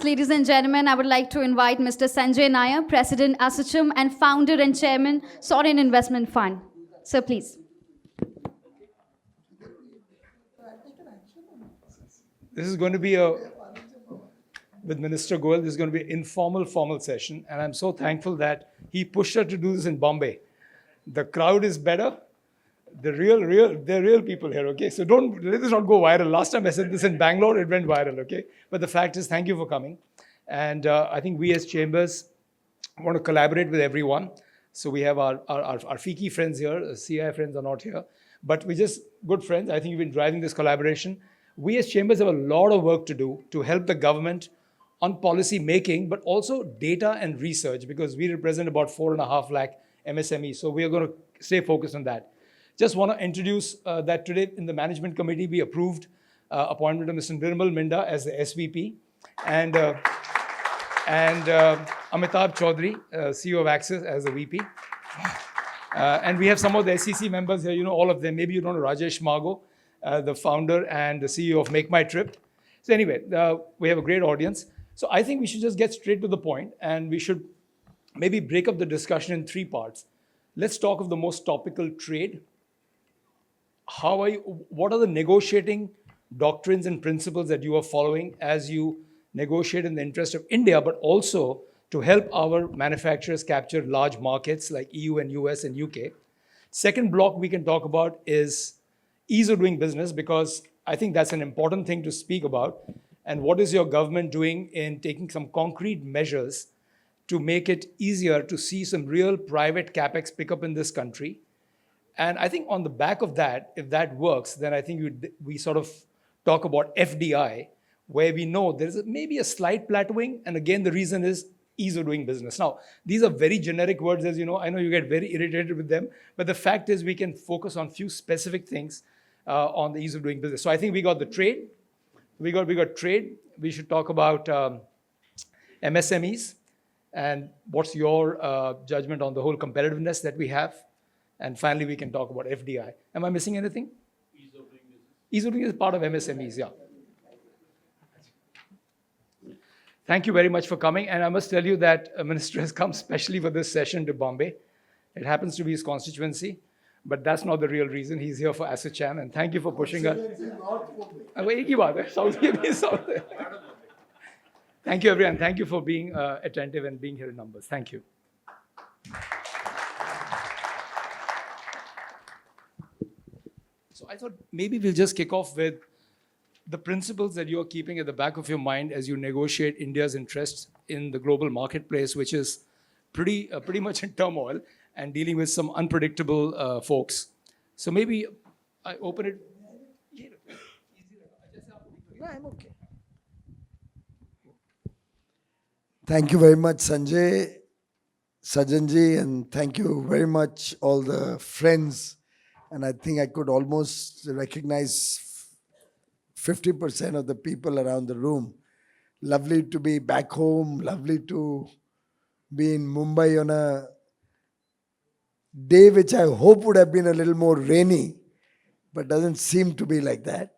Ladies and gentlemen, I would like to invite Mr. Sanjay Nayar, President ASSOCHAM and Founder and Chairman, Sovereign Investment Fund. Sir, please. This is going to be with Minister Goyal, this is going to be an informal, formal session. And I'm so thankful that he pushed her to do this in Bombay. The crowd is better. They're real people here, okay? So let this not go viral. Last time I said this in Bangalore, it went viral, okay? But the fact is, thank you for coming. And I think we as chambers want to collaborate with everyone. So we have our FICCI friends here, CI friends are not here. But we're just good friends. I think you've been driving this collaboration. We as chambers have a lot of work to do to help the government on policy making, but also data and research, because we represent about 4.5 lakh MSMEs. So we are going to stay focused on that. Just want to introduce that today in the management committee, we approved appointment of Mr. Nirmal Minda as the SVP and Amitabh Chaudhary, CEO of Access, as the VP. And we have some of the SEC members here, you know all of them. Maybe you don't know Rajesh Margo, the founder and the CEO of Make My Trip. So anyway, we have a great audience. So I think we should just get straight to the point, and we should maybe break up the discussion in 3 parts. Let's talk of the most topical: trade. What are the negotiating doctrines and principles that you are following as you negotiate in the interest of India, but also to help our manufacturers capture large markets like EU and US and UK? Second block we can talk about is ease of doing business, because I think that's an important thing to speak about. And what is your government doing in taking some concrete measures to make it easier to see some real private capex pick up in this country? And I think on the back of that, if that works, then I think we sort of talk about FDI, where we know there's maybe a slight plateauing. And again, the reason is ease of doing business. Now, these are very generic words, as you know. I know you get very irritated with them. But the fact is we can focus on few specific things on the ease of doing business. So I think we got the trade. We got trade. We should talk about MSMEs. And what's your judgment on the whole competitiveness that we have? And finally, we can talk about FDI. Am I missing anything? Ease of doing business. Ease of doing business is part of MSMEs, yeah. Thank you very much for coming. And I must tell you that a minister has come specially for this session to Bombay. It happens to be his constituency, but that's not the real reason. He's here for ASSOCHAM, and thank you for pushing us. Thank you, everyone. Thank you for being attentive and being here in numbers. Thank you. So I thought maybe we'll just kick off with the principles that you're keeping at the back of your mind as you negotiate India's interests in the global marketplace, which is pretty much in turmoil and dealing with some unpredictable folks. So maybe I open it. No, I'm okay. Thank you very much, Sanjay, Sajjan ji, and thank you very much all the friends. And I think I could almost recognize 50% of the people around the room. Lovely to be back home. Lovely to be in Mumbai on a day which I hope would have been a little more rainy, but doesn't seem to be like that.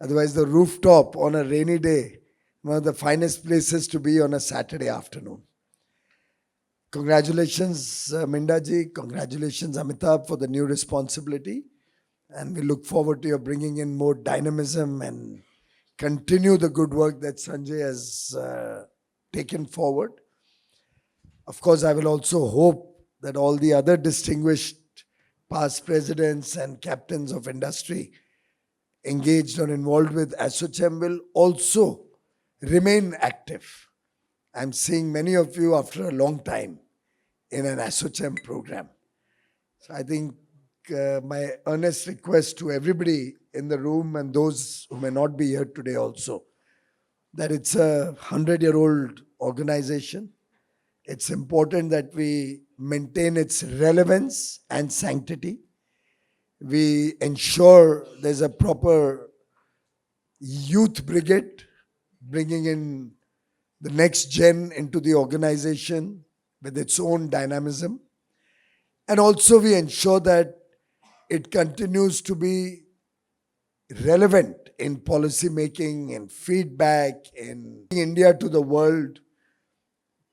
Otherwise, the rooftop on a rainy day, one of the finest places to be on a Saturday afternoon. Congratulations, Minda ji. Congratulations, Amitabh, for the new responsibility. And we look forward to your bringing in more dynamism and continue the good work that Sanjay has taken forward. Of course, I will also hope that all the other distinguished past presidents and captains of industry engaged or involved with ASSOCHAM will also remain active. I'm seeing many of you after a long time in an ASSOCHAM program. So I think my earnest request to everybody in the room and those who may not be here today also, that it's a 100-year-old organization. It's important that we maintain its relevance and sanctity. We ensure there's a proper youth brigade, bringing in the next gen into the organization with its own dynamism. And also we ensure that it continues to be relevant in policy making, in feedback, in India to the world,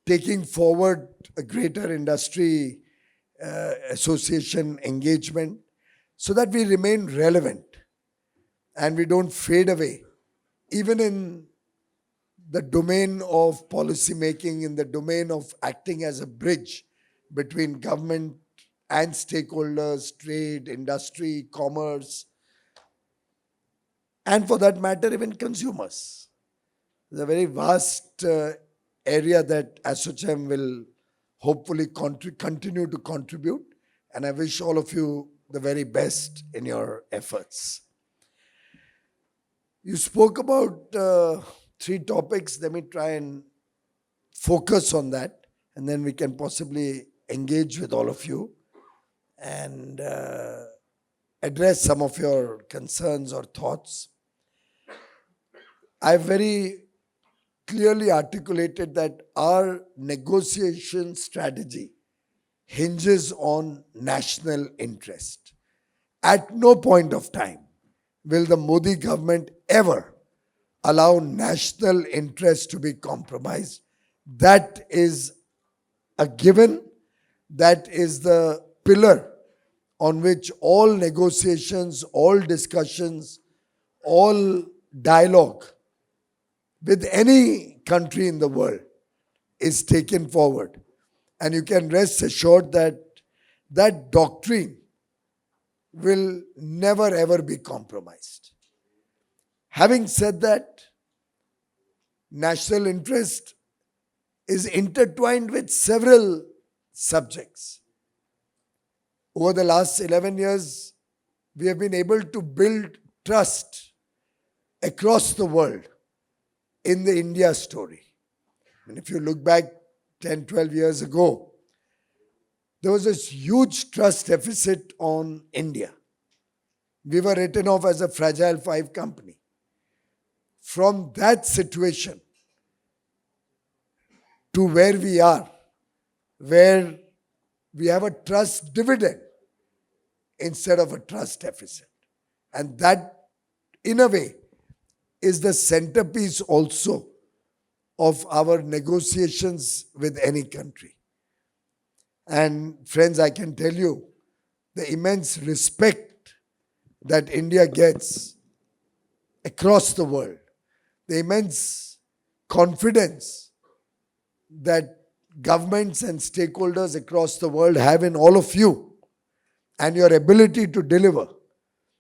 taking forward a greater industry association engagement so that we remain relevant and we don't fade away, even in the domain of policy making, in the domain of acting as a bridge between government and stakeholders, trade, industry, commerce, and for that matter, even consumers. It's a very vast area that ASSOCHAM will hopefully continue to contribute, and I wish all of you the very best in your efforts. You spoke about 3 topics. Let me try and focus on that, and then we can possibly engage with all of you and address some of your concerns or thoughts. I very clearly articulated that our negotiation strategy hinges on national interest. At no point of time will the Modi government ever allow national interest to be compromised. That is a given. That is the pillar on which all negotiations, all discussions, all dialogue with any country in the world is taken forward. And you can rest assured that that doctrine will never ever be compromised. Having said that, national interest is intertwined with several subjects. Over the last 11 years, we have been able to build trust across the world in the India story. And if you look back 10, 12 years ago, there was this huge trust deficit on India. We were written off as a fragile 5 company. From that situation to where we are, where we have a trust dividend instead of a trust deficit. And that, in a way, is the centerpiece also of our negotiations with any country. And friends, I can tell you the immense respect that India gets across the world, the immense confidence that governments and stakeholders across the world have in all of you, and your ability to deliver,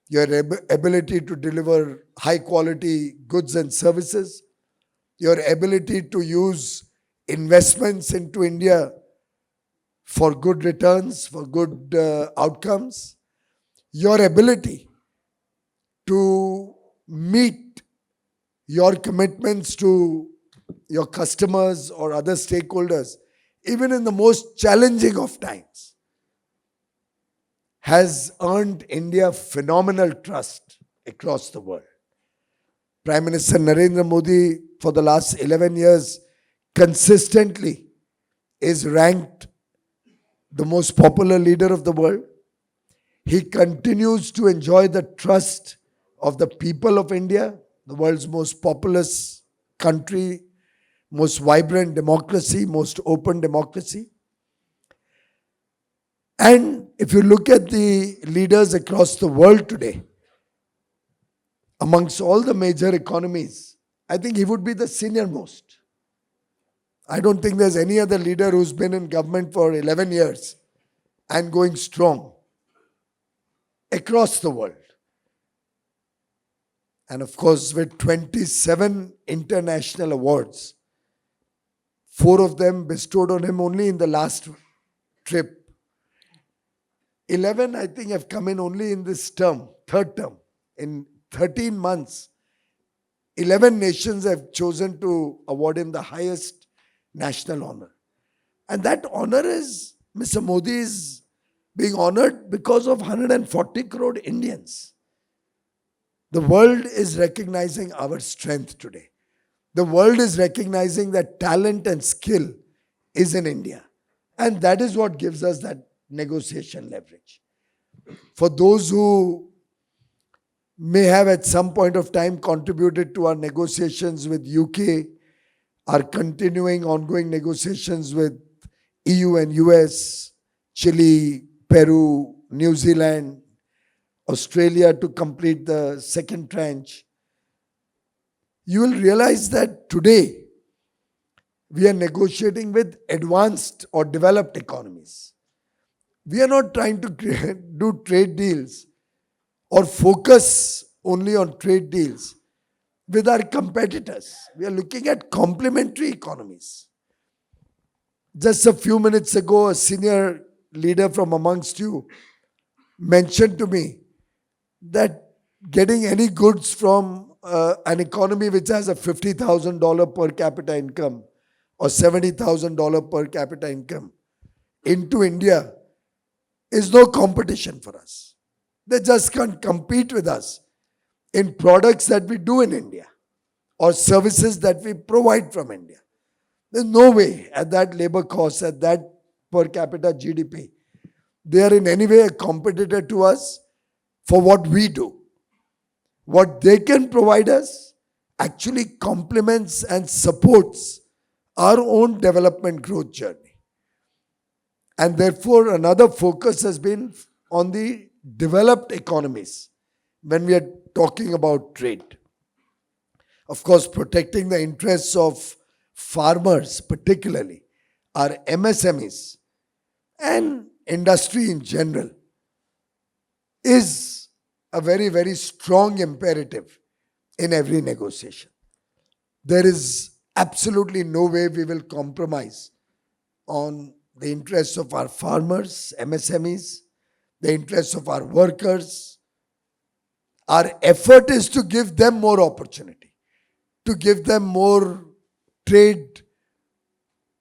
your ability to deliver high quality goods and services, your ability to use investments into India for good returns, for good outcomes, your ability to meet your commitments to your customers or other stakeholders, even in the most challenging of times, has earned India phenomenal trust across the world. Prime Minister Narendra Modi, for the last 11 years, consistently is ranked the most popular leader of the world. He continues to enjoy the trust of the people of India, the world's most populous country, most vibrant democracy, most open democracy. And if you look at the leaders across the world today, amongst all the major economies, I think he would be the senior most. I don't think there's any other leader who's been in government for 11 years and going strong across the world. And of course, with 27 international awards, 4 of them bestowed on him only in the last trip. 11, I think, have come in only in this term, third term. In 13 months, 11 nations have chosen to award him the highest national honor. And that honor is, Mr. Modi is being honored because of 140 crore Indians. The world is recognizing our strength today. The world is recognizing that talent and skill is in India. And that is what gives us that negotiation leverage. For those who may have at some point of time contributed to our negotiations with UK, our continuing ongoing negotiations with EU and US, Chile, Peru, New Zealand, Australia to complete the second tranche, you will realize that today we are negotiating with advanced or developed economies. We are not trying to do trade deals or focus only on trade deals with our competitors. We are looking at complementary economies. Just a few minutes ago, a senior leader from amongst you mentioned to me that getting any goods from an economy which has a $50,000 per capita income or $70,000 per capita income into India is no competition for us. They just can't compete with us in products that we do in India or services that we provide from India. There's no way at that labor cost, at that per capita GDP, they are in any way a competitor to us for what we do. What they can provide us actually complements and supports our own development growth journey. And therefore, another focus has been on the developed economies when we are talking about trade. Of course, protecting the interests of farmers, particularly our MSMEs and industry in general, is a very, very strong imperative in every negotiation. There is absolutely no way we will compromise on the interests of our farmers, MSMEs, the interests of our workers. Our effort is to give them more opportunity, to give them more trade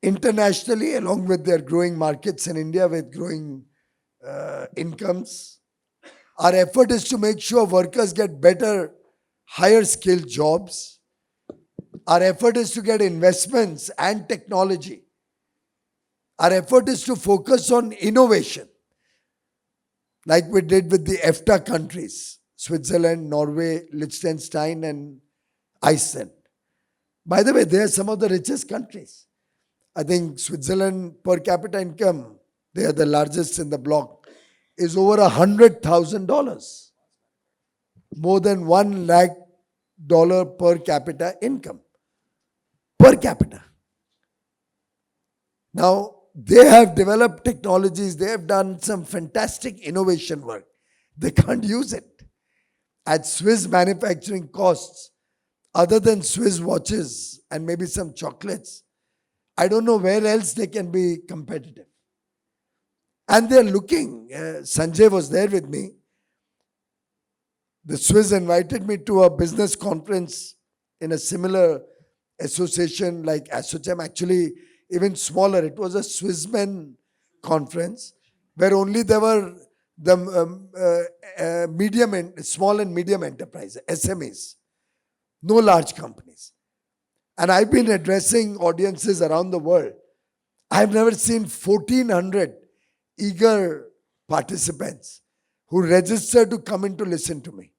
internationally along with their growing markets in India with growing incomes. Our effort is to make sure workers get better, higher skilled jobs. Our effort is to get investments and technology. Our effort is to focus on innovation, like we did with the EFTA countries, Switzerland, Norway, Liechtenstein, and Iceland. By the way, they are some of the richest countries. I think Switzerland per capita income, they are the largest in the bloc, is over $100,000. More than $1 lakh per capita income. Per capita. Now, they have developed technologies, they have done some fantastic innovation work. They can't use it. At Swiss manufacturing costs, other than Swiss watches and maybe some chocolates, I don't know where else they can be competitive. And they're looking. Sanjay was there with me. The Swiss invited me to a business conference in a similar association like ASSOCHAM, actually even smaller. It was a Swissmen conference where only there were the small and medium enterprises, SMEs, no large companies. And I've been addressing audiences around the world. I've never seen 1,400 eager participants who registered to come in to listen to me.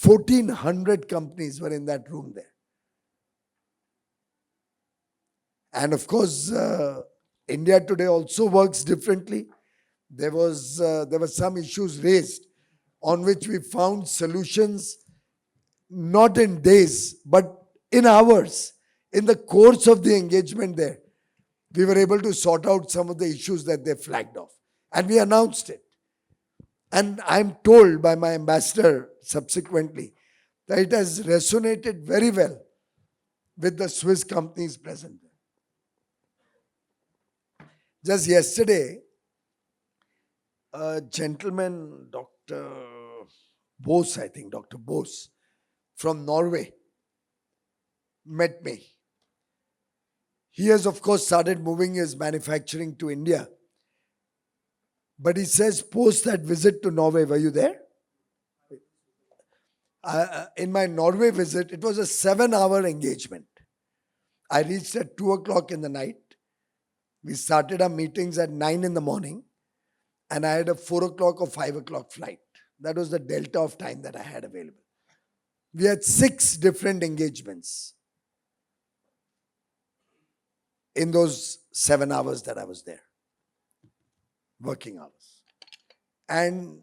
1,400 companies were in that room there. And of course, India today also works differently. There were some issues raised on which we found solutions not in days, but in hours. In the course of the engagement there, we were able to sort out some of the issues that they flagged off. And we announced it. And I'm told by my ambassador subsequently that it has resonated very well with the Swiss companies present there. Just yesterday, a gentleman, Dr. Bose, I think, Dr. Bose, from Norway, met me. He has, of course, started moving his manufacturing to India. But he says, post that visit to Norway, were you there? In my Norway visit, it was a 7-hour engagement. I reached at 2 o'clock in the night. We started our meetings at 9 in the morning. And I had a 4 o'clock or 5 o'clock flight. That was the delta of time that I had available. We had 6 different engagements in those 7 hours that I was there, working hours. And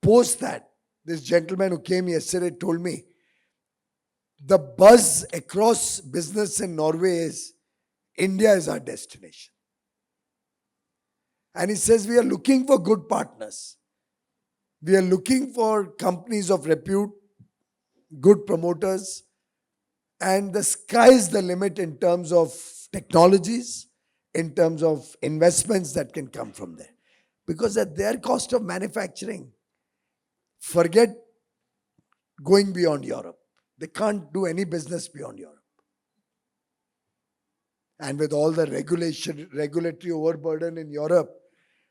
post that, this gentleman who came yesterday told me the buzz across business in Norway is India is our destination. And he says we are looking for good partners. We are looking for companies of repute, good promoters, and the sky is the limit in terms of technologies, in terms of investments that can come from there. Because at their cost of manufacturing, forget going beyond Europe. They can't do any business beyond Europe. And with all the regulatory overburden in Europe,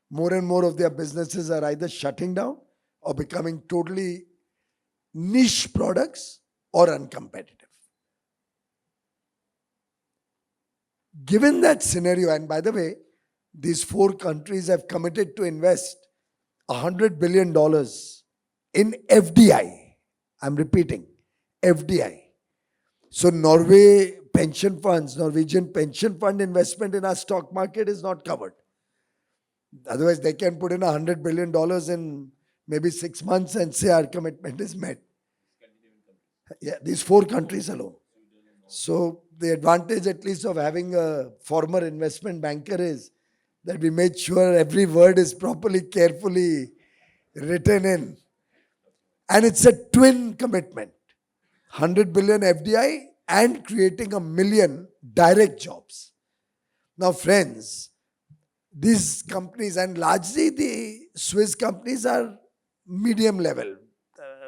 more and more of their businesses are either shutting down or becoming totally niche products or uncompetitive. Given that scenario, and by the way, these 4 countries have committed to invest $100 billion in FDI. I'm repeating, FDI. So Norwegian pension fund investment in our stock market is not covered. Otherwise, they can put in $100 billion in maybe 6 months and say our commitment is met. Yeah, these 4 countries alone. So the advantage at least of having a former investment banker is that we made sure every word is properly, carefully written in. And it's a twin commitment. 100 billion FDI and creating 1 million direct jobs. Now friends, these companies, and largely the Swiss companies, are medium level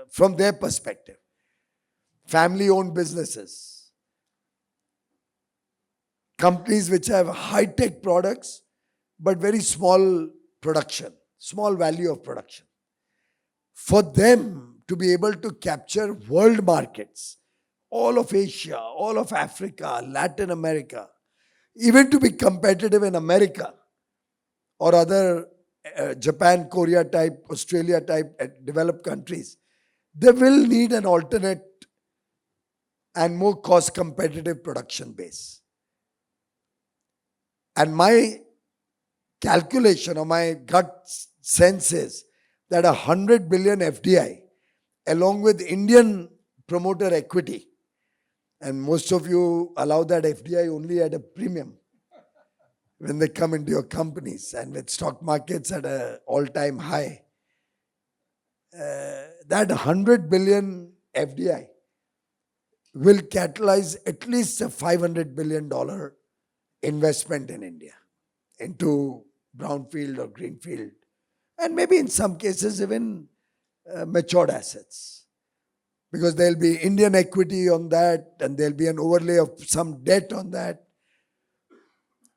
from their perspective. Family-owned businesses. Companies which have high-tech products but very small production, small value of production. For them to be able to capture world markets, all of Asia, all of Africa, Latin America, even to be competitive in America or other Japan, Korea type, Australia type developed countries, they will need an alternate and more cost competitive production base. And my calculation or my gut sense is that 100 billion FDI along with Indian promoter equity, and most of you allow that FDI only at a premium when they come into your companies, and with stock markets at an all-time high, that 100 billion FDI will catalyze at least a $500 billion investment in India into brownfield or greenfield, and maybe in some cases even matured assets. Because there'll be Indian equity on that, and there'll be an overlay of some debt on that.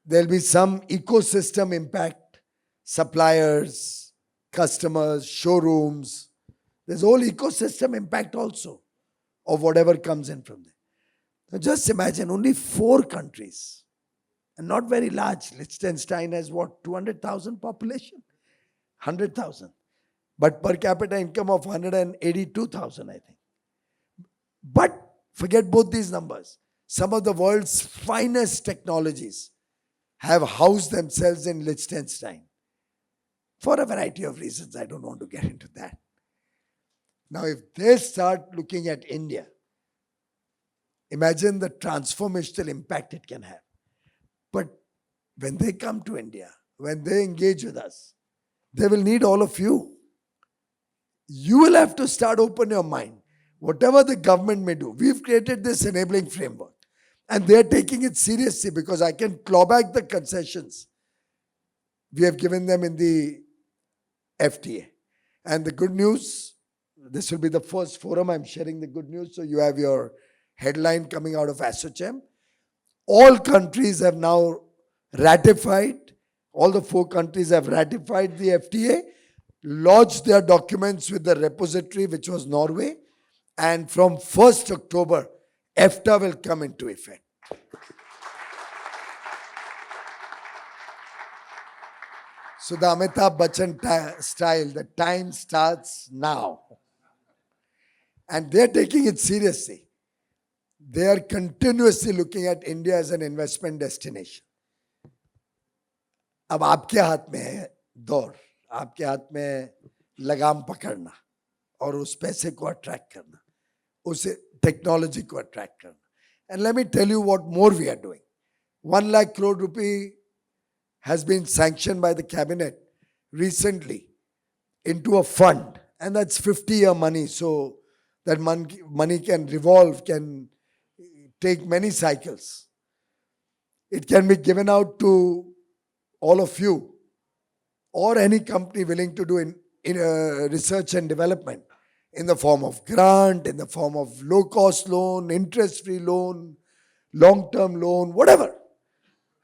There'll be some ecosystem impact, suppliers, customers, showrooms. There's whole ecosystem impact also of whatever comes in from there. Now just imagine only 4 countries, and not very large. Liechtenstein has what, 200,000 population? 100,000. But per capita income of 182,000, I think. But forget both these numbers. Some of the world's finest technologies have housed themselves in Liechtenstein for a variety of reasons. I don't want to get into that. Now, if they start looking at India, imagine the transformational impact it can have. But when they come to India, when they engage with us, they will need all of you. You will have to start open your mind. Whatever the government may do, we've created this enabling framework. And they're taking it seriously because I can claw back the concessions we have given them in the FTA. And the good news, this will be the first forum I'm sharing the good news. So you have your headline coming out of ASSOCHAM. All countries have now ratified, all the 4 countries have ratified the FTA, lodged their documents with the repository, which was Norway. And from 1st October, EFTA will come into effect. So the Amitabh Bachchan style, the time starts now. And they're taking it seriously. They are continuously looking at India as an investment destination. अब आपके हाथ में है दौर, आपके हाथ में है लगाम पकड़ना और उस पैसे को अट्रैक्ट करना, उस टेक्नोलॉजी को अट्रैक्ट करना. And let me tell you what more we are doing. 1 lakh crore rupee has been sanctioned by the cabinet recently into a fund, and that's 50-year money, so that money can revolve, can take many cycles. It can be given out to all of you or any company willing to do in research and development in the form of grant, in the form of low-cost loan, interest-free loan, long-term loan, whatever.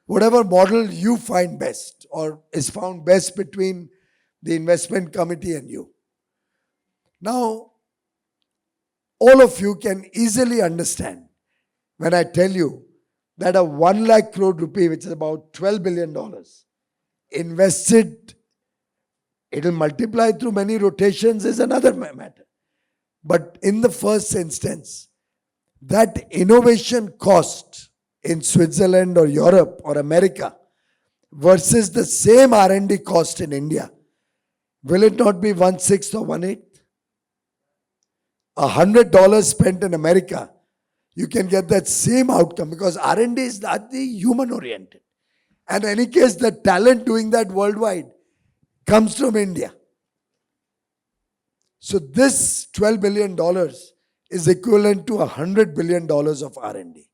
Whatever model you find best or is found best between the investment committee and you. Now, all of you can easily understand when I tell you that a 1 lakh crore rupee, which is about $12 billion, invested, it will multiply through many rotations is another matter. But in the first instance, that innovation cost in Switzerland or Europe or America versus the same R&D cost in India, will it not be 1/6 or 1/8? $100 spent in America, you can get that same outcome because R&D is largely human oriented. And in any case, the talent doing that worldwide comes from India. So this $12 billion is equivalent to $100 billion of R&D.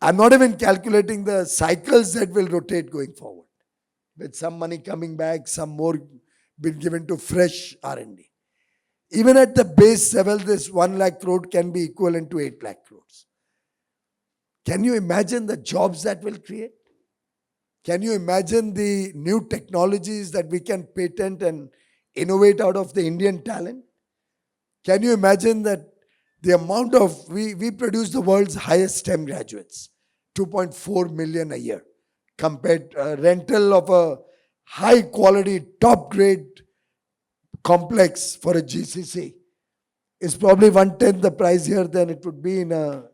I'm not even calculating the cycles that will rotate going forward, with some money coming back, some more being given to fresh R&D. Even at the base level, this 1 lakh crore can be equivalent to 8 lakh crores. Can you imagine the jobs that will create? Can you imagine the new technologies that we can patent and innovate out of the Indian talent? Can you imagine that the amount of, we produce the world's highest STEM graduates, 2.4 million a year, compared rental of a high quality, top grade complex for a GCC is probably 1/10 the price here than it would be in a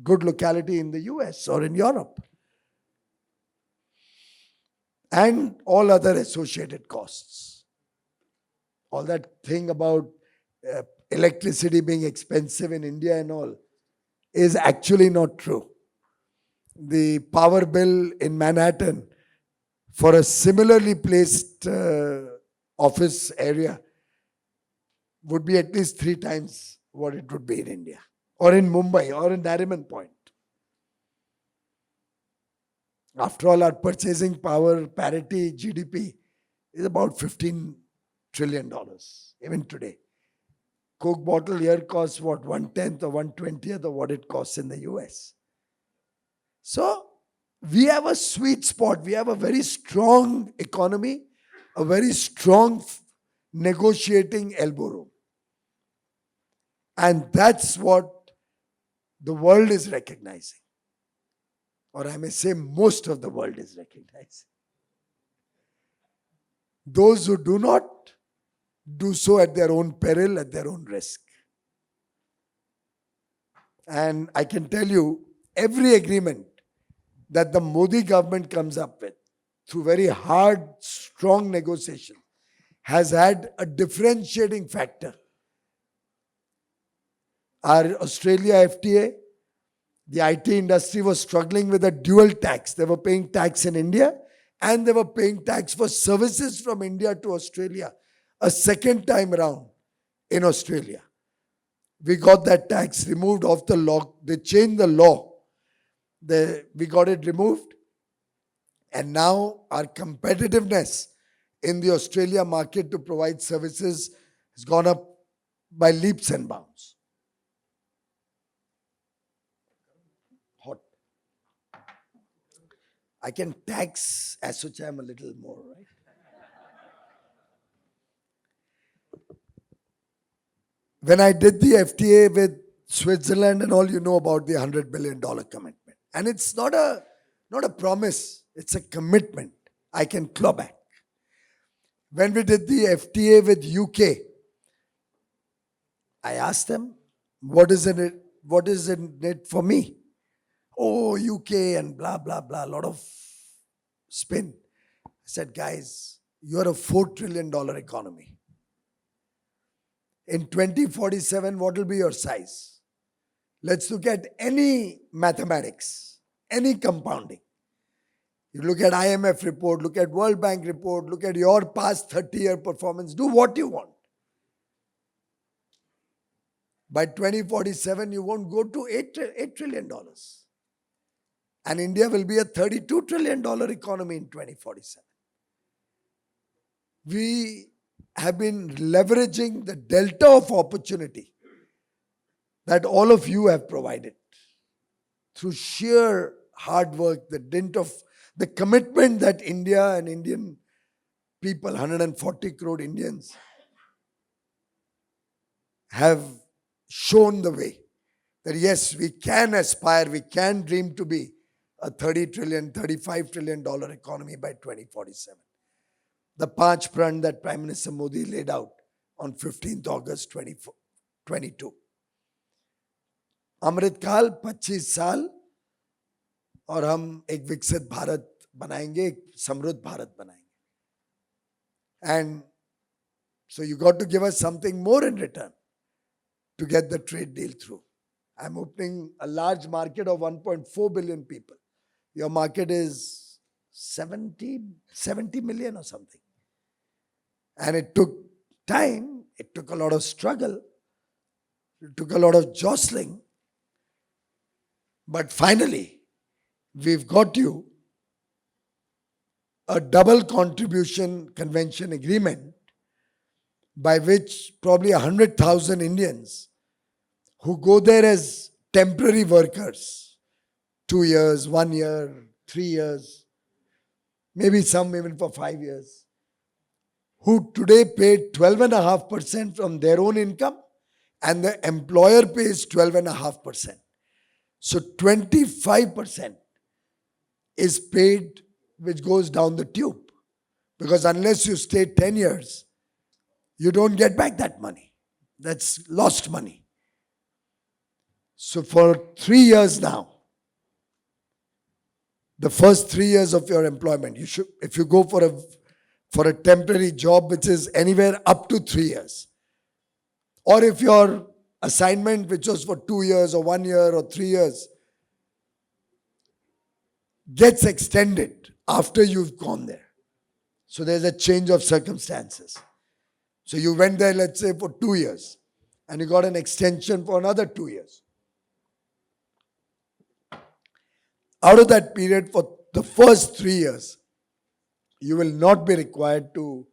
good locality in the US or in Europe. And all other associated costs. All that thing about electricity being expensive in India and all is actually not true. The power bill in Manhattan for a similarly placed office area would be at least 3 times what it would be in India or in Mumbai or in Nariman Point. After all, our purchasing power parity GDP is about $15 trillion even today. Coke bottle here costs what, 1/10 or 1/20th of what it costs in the US. So we have a sweet spot. We have a very strong economy, a very strong negotiating elbow room. And that's what the world is recognizing. Or I may say most of the world is recognizing. Those who do not, do so at their own peril, at their own risk. And I can tell you, every agreement that the Modi government comes up with through very hard, strong negotiation has had a differentiating factor. Our Australia FTA, the IT industry was struggling with a dual tax. They were paying tax in India and they were paying tax for services from India to Australia a second time around in Australia. We got that tax removed off the law. They changed the law. We got it removed. And now our competitiveness in the Australia market to provide services has gone up by leaps and bounds. Hot. I can tax ASSOCHAM a little more, right? When I did the FTA with Switzerland and all, you know about the $100 billion commitment. And it's not a promise, it's a commitment. I can claw back. When we did the FTA with UK, I asked them, what is in it for me? Oh, UK and blah, blah, blah, a lot of spin. I said, guys, you're a $4 trillion economy. In 2047, what will be your size? Let's look at any mathematics, any compounding. You look at IMF report, look at World Bank report, look at your past 30-year performance, do what you want. By 2047, you won't go to $8 trillion. And India will be a $32 trillion economy in 2047. We have been leveraging the delta of opportunity that all of you have provided through sheer hard work, the dint of the commitment that India and Indian people, 140 crore Indians, have shown the way. That yes, we can aspire, we can dream to be a $30 trillion, $35 trillion economy by 2047. The Panch Pran that Prime Minister Modi laid out on 15th August 2022. अमृत काल 25 साल और हम एक विकसित भारत बनाएंगे, एक समृद्ध भारत बनाएंगे. And so you got to give us something more in return to get the trade deal through. I'm opening a large market of 1.4 billion people. Your market is 70 million or something. And it took time, it took a lot of struggle, it took a lot of jostling. But finally, we've got you a double contribution convention agreement by which probably 100,000 Indians who go there as temporary workers, 2 years, 1 year, 3 years, maybe some even for 5 years, who today paid 12.5% from their own income and the employer pays 12.5%. So 25% is paid, which goes down the tube. Because unless you stay 10 years, you don't get back that money. That's lost money. So for 3 years now, the first 3 years of your employment, you should, if you go for a temporary job which is anywhere up to 3 years, or if your assignment which was for 2 years or 1 year or 3 years gets extended after you've gone there. So there's a change of circumstances. So you went there, let's say, for 2 years, and you got an extension for another 2 years. Out of that period, for the first 3 years, you will not be required to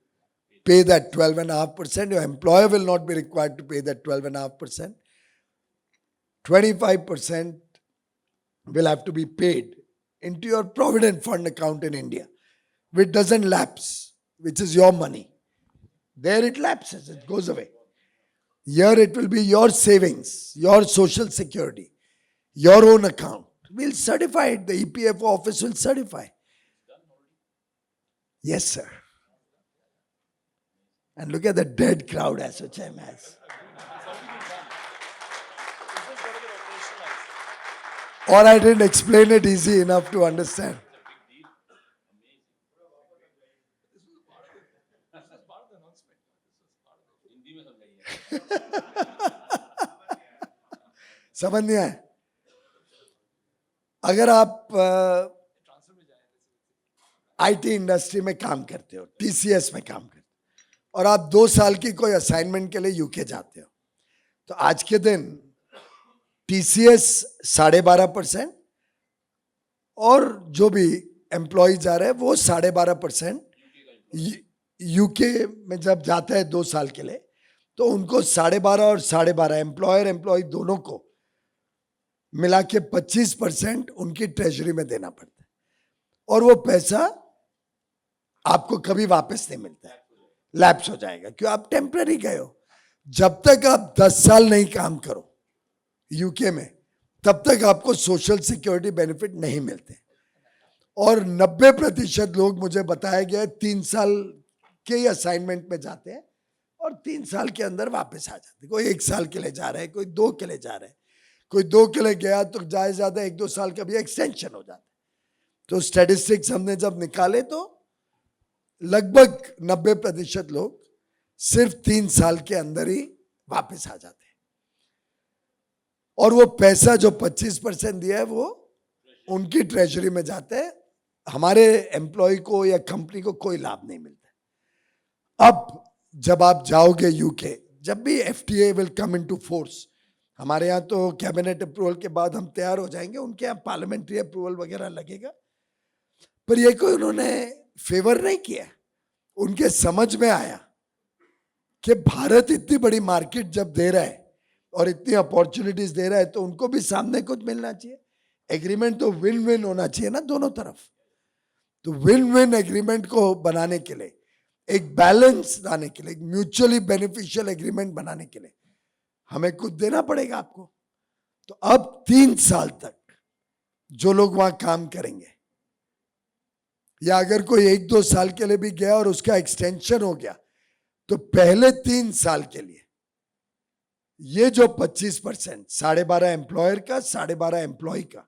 pay that 12.5%. Your employer will not be required to pay that 12.5%. 25% will have to be paid into your provident fund account in India, which doesn't lapse, which is your money. There it lapses, it goes away. Here it will be your savings, your social security, your own account. We'll certify it. The EPF office will certify. Yes, sir. And look at the dead crowd ASSOCHAM has. Or I didn't explain it easy enough to understand. समझ नहीं आया? अगर आप IT industry में काम करते हो, TCS में काम करते हो, और आप 2 साल की कोई असाइनमेंट के लिए यूके जाते हो, तो आज के दिन टीसीएस 12.5% और जो भी एम्प्लॉय जा रहे हैं वो 12.5%. यूके में जब जाता है 2 साल के लिए, तो उनको 12.5 और 12.5 एम्प्लॉय दोनों को मिला के 25% उनकी ट्रेजरी में देना पड़ता है. और वो पैसा आपको कभी वापस नहीं मिलता है, लैप्स हो जाएगा, क्यों? आप टेम्पररी गए हो. जब तक आप 10 साल नहीं काम करो यूके में, तब तक आपको सोशल सिक्योरिटी बेनिफिट नहीं मिलते. और 90% लोग मुझे बताया गया 3 साल के ही असाइनमेंट में जाते हैं और 3 साल के अंदर वापस आ जाते हैं। कोई 1 साल के लिए जा रहा है, कोई 2 के लिए जा रहा है, कोई 2 के लिए गया तो ज्यादा 1-2 साल का भी एक्सटेंशन हो जाता है। तो स्टैटिस्टिक्स हमने जब निकाले तो लगभग 90% लोग सिर्फ 3 साल के अंदर ही वापस आ जाते हैं और वो पैसा जो 25% दिया है वो उनकी ट्रेजरी में जाता है, हमारे एम्प्लॉय को या कंपनी को कोई लाभ नहीं मिलता। अब जब आप जाओगे यूके, जब भी FTA will come into force, हमारे यहाँ तो कैबिनेट अप्रूवल के बाद हम तैयार हो जाएंगे, उनके यहाँ पार्लियामेंट्री अप्रूवल वगैरह लगेगा, पर ये कोई उन्होंने फेवर नहीं किया। उनके समझ में आया कि भारत इतनी बड़ी मार्केट जब दे रहा है और इतनी अपॉर्चुनिटीज दे रहा है तो उनको भी सामने कुछ मिलना चाहिए। एग्रीमेंट तो विन विन होना चाहिए ना दोनों तरफ। तो विन विन एग्रीमेंट को बनाने के लिए, एक बैलेंस लाने के लिए, एक म्यूचुअली बेनिफिशियल एग्रीमेंट बनाने के लिए हमें कुछ देना पड़ेगा आपको। तो अब 3 साल तक जो लोग वहां काम करेंगे, या अगर कोई 1-2 साल के लिए भी गया और उसका एक्सटेंशन हो गया, तो पहले 3 साल के लिए ये जो 25%, 12.5 एम्प्लॉयर का, 12.5 एम्प्लॉय का,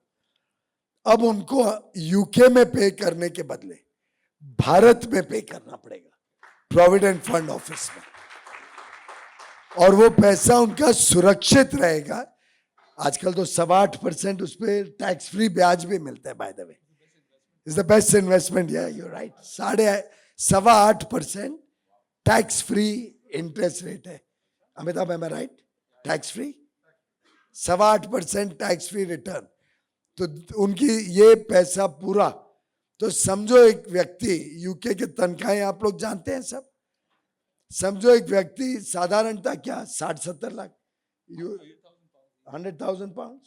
अब उनको यूके में पे करने के बदले भारत में पे करना पड़ेगा प्रोविडेंट फंड ऑफिस में, और वो पैसा उनका सुरक्षित रहेगा। आजकल तो 8.25% उस पर टैक्स फ्री ब्याज भी मिलता है, by the way is the best investment. या you right, 8.25% tax free interest rate है। Amitabh, am I right? Tax free 8.25% tax free return. तो उनकी ये पैसा पूरा, तो समझो एक व्यक्ति, यूके के तनख्वाहें आप लोग जानते हैं सब, समझो एक व्यक्ति साधारणतः क्या 60-70 लाख, 100,000 पाउंड,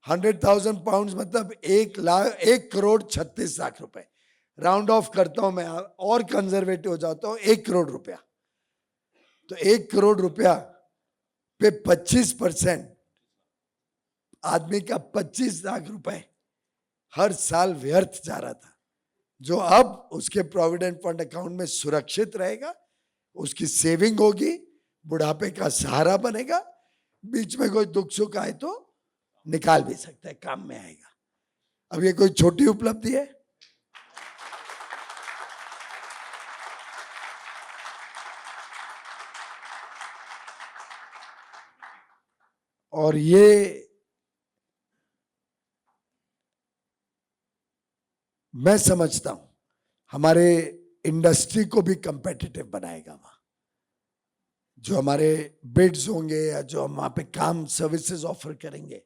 100,000 पाउंड मतलब 1,36,00,000 रुपए। राउंड ऑफ करता हूं मैं और कंजर्वेटिव हो जाता हूं, 1 करोड़ रुपया। तो 1 करोड़ रुपया पे 25%, आदमी का 25 लाख रुपए हर साल व्यर्थ जा रहा था, जो अब उसके प्रोविडेंट फंड अकाउंट में सुरक्षित रहेगा, उसकी सेविंग होगी, बुढ़ापे का सहारा बनेगा, बीच में कोई दुख सुख आए तो निकाल भी सकता है, काम में आएगा। अब ये कोई छोटी उपलब्धि है? और ये मैं समझता हूं हमारे इंडस्ट्री को भी कंपेटिटिव बनाएगा। वहां जो हमारे बिड्स होंगे या जो हम वहां पे काम सर्विसेज ऑफर करेंगे,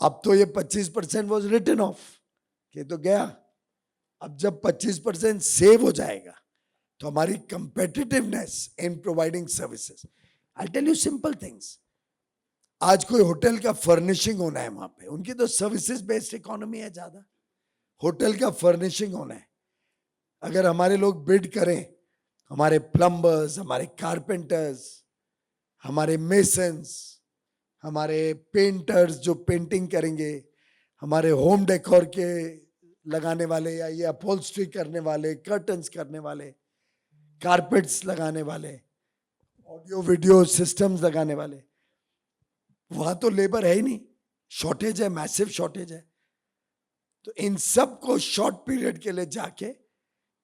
अब तो ये 25% वॉज रिटन ऑफ, ये तो गया। अब जब 25% सेव हो जाएगा तो हमारी competitiveness in providing services, I tell you simple things. आज कोई होटल का फर्निशिंग होना है वहां पे, उनकी तो सर्विसेज बेस्ड इकोनॉमी है ज्यादा, होटल का फर्निशिंग होना है। अगर हमारे लोग बिड करें, हमारे प्लम्बर्स, हमारे कारपेंटर्स, हमारे मेसन्स, हमारे पेंटर्स जो पेंटिंग करेंगे, हमारे होम डेकोर के लगाने वाले या ये अपहोल्स्ट्री करने वाले, कर्टन्स करने वाले, कारपेट्स लगाने वाले, ऑडियो वीडियो सिस्टम्स लगाने वाले, वहां तो लेबर है ही नहीं, शॉर्टेज है, मैसिव शॉर्टेज है। तो इन सब को शॉर्ट पीरियड के लिए जाके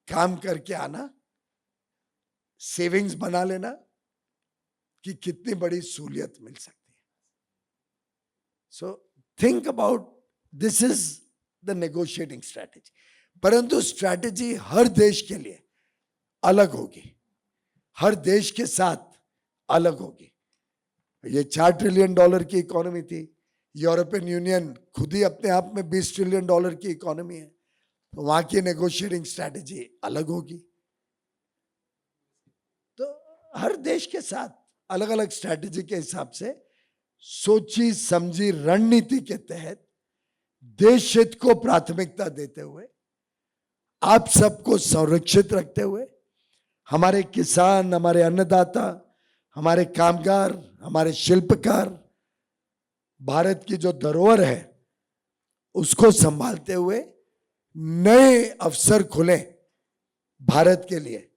काम करके आना, सेविंग्स बना लेना, कि कितनी बड़ी सहूलियत मिल सकती है। So think about this, is the negotiating strategy. परंतु स्ट्रैटेजी हर देश के लिए अलग होगी, हर देश के साथ अलग होगी। ये $4 ट्रिलियन की इकोनॉमी थी, यूरोपियन यूनियन खुद ही अपने आप में $20 ट्रिलियन की इकोनॉमी है, तो वहां की नेगोशिएटिंग स्ट्रैटेजी अलग होगी। तो हर देश के साथ अलग अलग स्ट्रैटेजी के हिसाब से सोची समझी रणनीति के तहत देश हित को प्राथमिकता देते हुए, आप सबको संरक्षित रखते हुए, हमारे किसान, हमारे अन्नदाता, हमारे कामगार, हमारे शिल्पकार, भारत की जो धरोहर है उसको संभालते हुए नए अवसर खुले भारत के लिए,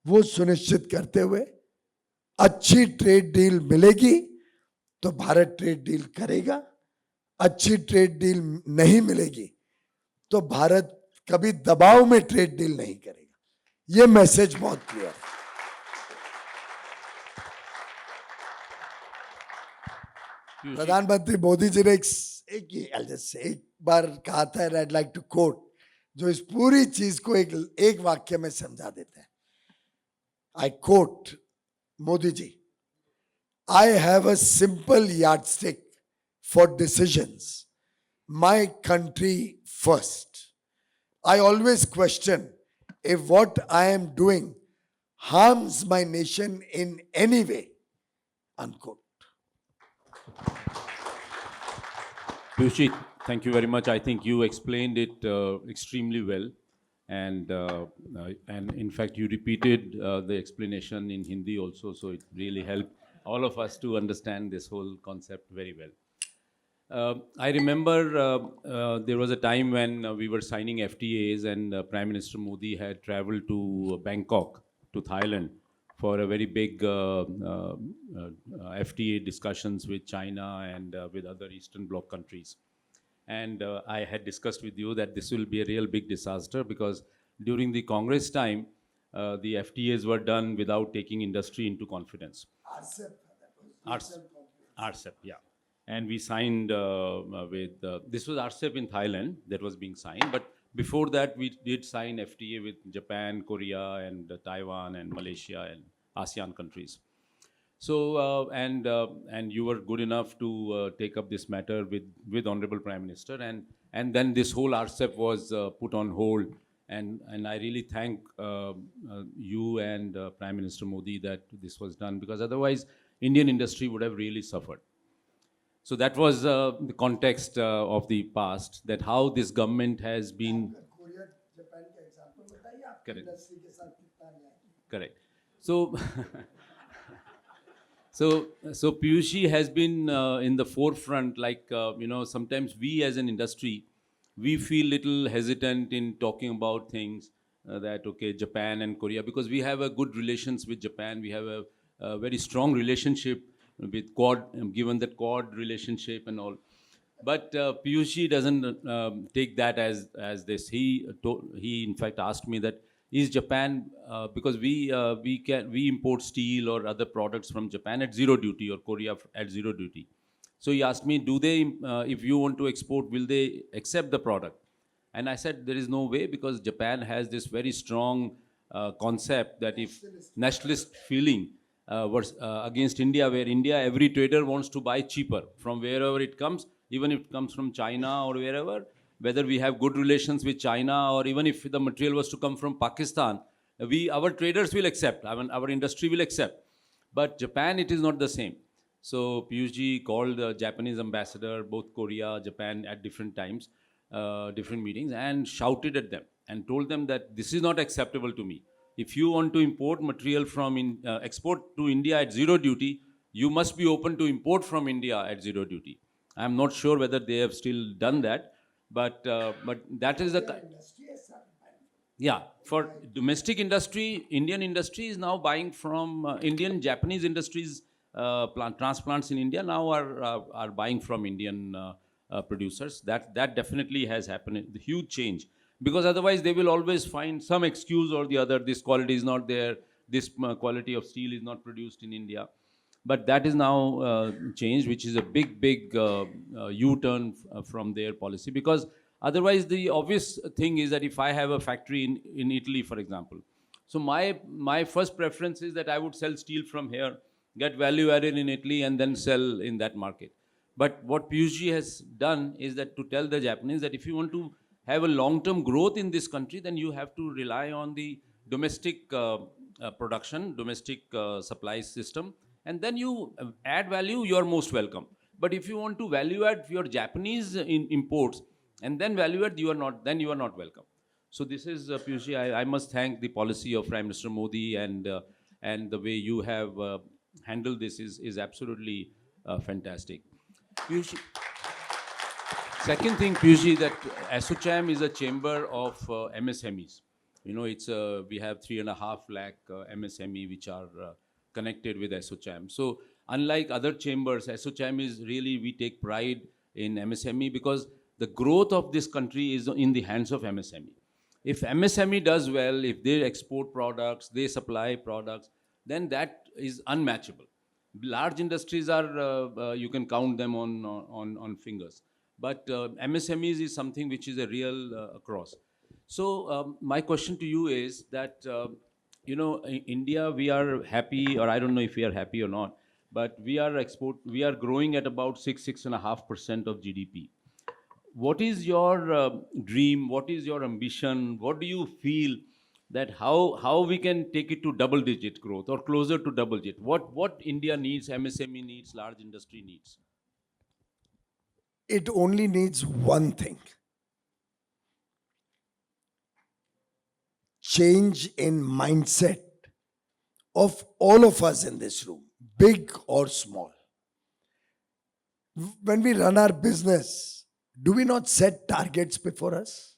वो सुनिश्चित करते हुए अच्छी ट्रेड डील मिलेगी तो भारत ट्रेड डील करेगा, अच्छी ट्रेड डील नहीं मिलेगी तो भारत कभी दबाव में ट्रेड डील नहीं करेगा। ये मैसेज बहुत क्लियर है। प्रधानमंत्री मोदी जी ने एक बार कहा था, and I'd like to quote, जो इस पूरी चीज को एक वाक्य में समझा देता है। I quote Modi ji, I have a simple yardstick for decisions. My country first. I always question if what I am doing harms my nation in any way. Unquote. Piyush, thank you very much. I think you explained it extremely well. And in fact, you repeated the explanation in Hindi also, so it really helped all of us to understand this whole concept very well. I remember there was a time when we were signing FTAs and Prime Minister Modi had traveled to Bangkok, to Thailand, for a very big FTA discussions with China and with other Eastern Bloc countries. And I had discussed with you that this will be a real big disaster because during the Congress time, the FTAs were done without taking industry into confidence. RCEP, yeah. And we signed with, this was RCEP in Thailand that was being signed, but before that we did sign FTA with Japan, Korea, and Taiwan, and Malaysia, and ASEAN countries. So, and you were good enough to take up this matter with Honorable Prime Minister, and then this whole RCEP was put on hold, and I really thank you and Prime Minister Modi that this was done, because otherwise Indian industry would have really suffered. So that was the context of the past, that how this government has been. Correct. Correct. So, so Piyush has been in the forefront. Like sometimes we as an industry, we feel little hesitant in talking about things that okay, Japan and Korea, because we have a good relations with Japan. We have a very strong relationship with Quad, given that Quad relationship and all. But Piyush doesn't take that as this. He in fact asked me that is Japan because we import steel or other products from Japan at zero duty, or Korea at zero duty. So he asked me, do they if you want to export, will they accept the product? And I said there is no way, because Japan has this very strong concept that if nationalist feeling against India, where India, every trader wants to buy cheaper from wherever it comes, even if it comes from China or wherever, whether we have good relations with China, or even if the material was to come from Pakistan, our traders will accept, our industry will accept. But Japan, it is not the same. So Piyush called the Japanese ambassador, both Korea, Japan, at different times, different meetings, and shouted at them and told them that this is not acceptable to me. If you want to import material from export to India at zero duty, you must be open to import from India at zero duty. I am not sure whether they have still done that, but that is the yeah, for domestic industry, Indian industry is now buying from Indian, Japanese industries. Transplants in India now are buying from Indian producers. That definitely has happened. The huge change, because otherwise they will always find some excuse or the other. This quality is not there. This quality of steel is not produced in India. But that is now changed, which is a big U-turn from their policy. Because otherwise, the obvious thing is that if I have a factory in Italy, for example, so my first preference is that I would sell steel from here, get value added in Italy, and then sell in that market. But what Piyush has done is that to tell the Japanese that if you want to have a long-term growth in this country, then you have to rely on the domestic production, domestic supply system, and then you add value, you are most welcome. But if you want to value add your Japanese imports and then value add, you are not welcome. So this is Piyush. I must thank the policy of Prime Minister Modi, and the way you have handled this is absolutely fantastic. Piyush. Second thing, Piyushi, that ASSOCHAM is a chamber of MSMEs. You know, we have 3.5 lakh MSME which are connected with ASSOCHAM. So unlike other chambers, ASSOCHAM is really, we take pride in MSME because the growth of this country is in the hands of MSME. If MSME does well, if they export products, they supply products, then that is unmatchable. Large industries are, you can count them on fingers. But MSMEs is something which is a real across. So my question to you is that, you know, in India, we are happy, or I don't know if we are happy or not, but we are growing at about 6.5% of GDP. What is your dream? What is your ambition? What do you feel that how we can take it to double digit growth or closer to double digit? What India needs, MSME needs, large industry needs? It only needs one thing: change in mindset of all of us in this room, big or small. When we run our business, do we not set targets before us?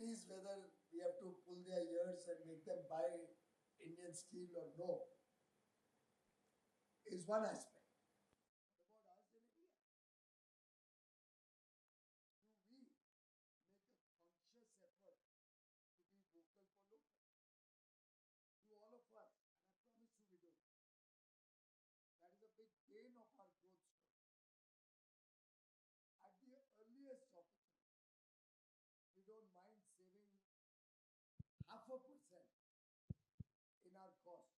Please, whether we have to pull their ears and make them buy Indian steel or no, is one aspect. Do we make a conscious effort to be vocal for local? To all of us, and I promise you we do. That is a big gain of our growth story. At the earliest opportunity, we don't mind saving 0.5% in our cost.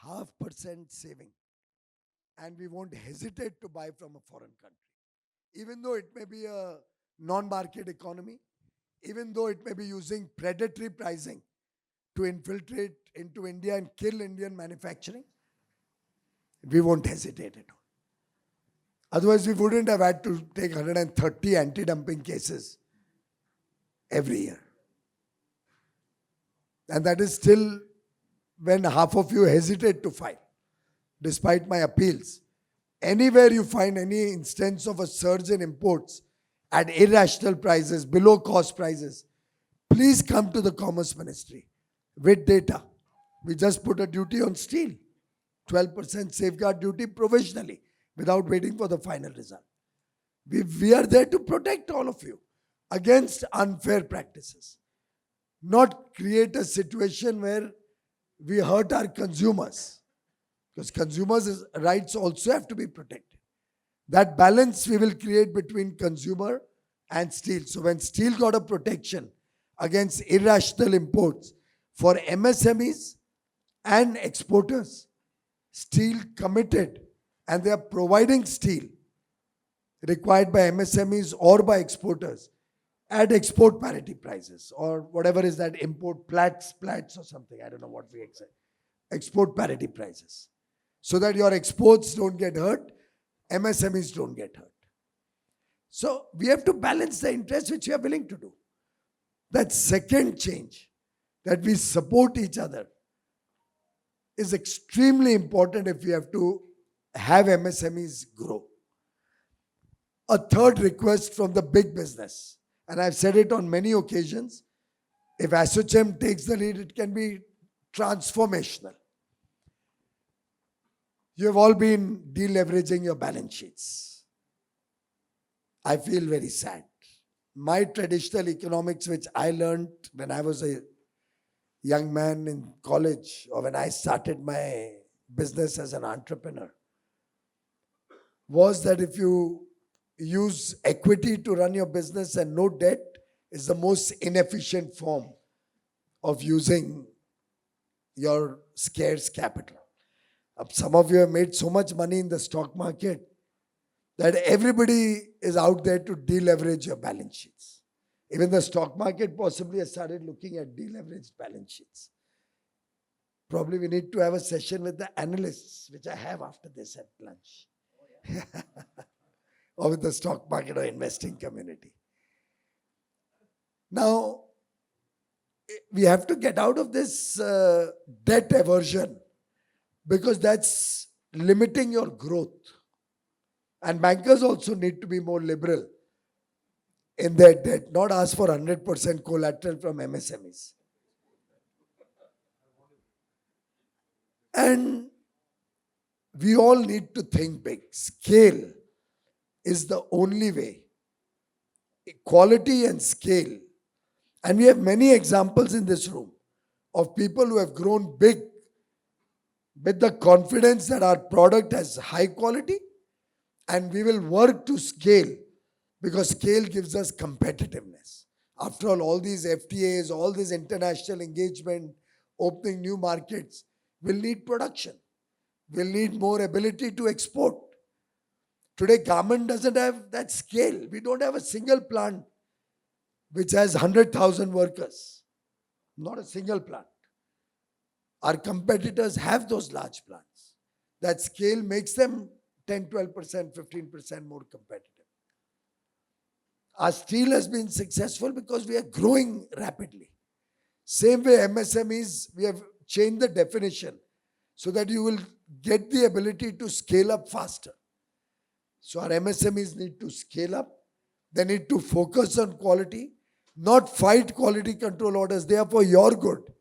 0.5% saving. And we won't hesitate to buy from a foreign country. Even though it may be a non-market economy, even though it may be using predatory pricing to infiltrate into India and kill Indian manufacturing, we won't hesitate at all. Otherwise, we wouldn't have had to take 130 anti-dumping cases every year. And that is still when half of you hesitate to file, despite my appeals. Anywhere you find any instance of a surge in imports at irrational prices, below cost prices, please come to the Commerce Ministry with data. We just put a duty on steel, 12% safeguard duty provisionally, without waiting for the final result. We are there to protect all of you against unfair practices, not create a situation where we hurt our consumers, because consumers' rights also have to be protected. That balance we will create between consumer and steel. So when steel got a protection against irrational imports for MSMEs and exporters, steel committed, and they are providing steel required by MSMEs or by exporters at export parity prices, or whatever is that import plats or something, I don't know what we accept, export parity prices, so that your exports don't get hurt, MSMEs don't get hurt. So we have to balance the interests which we are willing to do. That second change, that we support each other is extremely important if we have to have MSMEs grow. A third request from the big business, and I've said it on many occasions, if ASSOCHAM takes the lead, it can be transformational. You have all been deleveraging your balance sheets. I feel very sad. My traditional economics, which I learned when I was a young man in college or when I started my business as an entrepreneur, was that if you use equity to run your business and no debt, is the most inefficient form of using your scarce capital. Some of you have made so much money in the stock market that everybody is out there to deleverage your balance sheets. Even the stock market possibly has started looking at deleveraged balance sheets. Probably we need to have a session with the analysts, which I have after this at lunch. Or with the stock market or investing community. Now, we have to get out of this debt aversion, because that's limiting your growth. And bankers also need to be more liberal in their debt, not ask for 100% collateral from MSMEs. And we all need to think big. Scale is the only way. Quality and scale. And we have many examples in this room of people who have grown big with the confidence that our product has high quality and we will work to scale, because scale gives us competitiveness. After all these FTAs, all this international engagement, opening new markets, will need production. Will need more ability to export. Today, government doesn't have that scale. We don't have a single plant which has 100,000 workers. Not a single plant. Our competitors have those large plants. That scale makes them 10, 12%, 15% more competitive. Our steel has been successful because we are growing rapidly. Same way MSMEs, we have changed the definition so that you will get the ability to scale up faster. So our MSMEs need to scale up. They need to focus on quality, not fight quality control orders. They are for your good.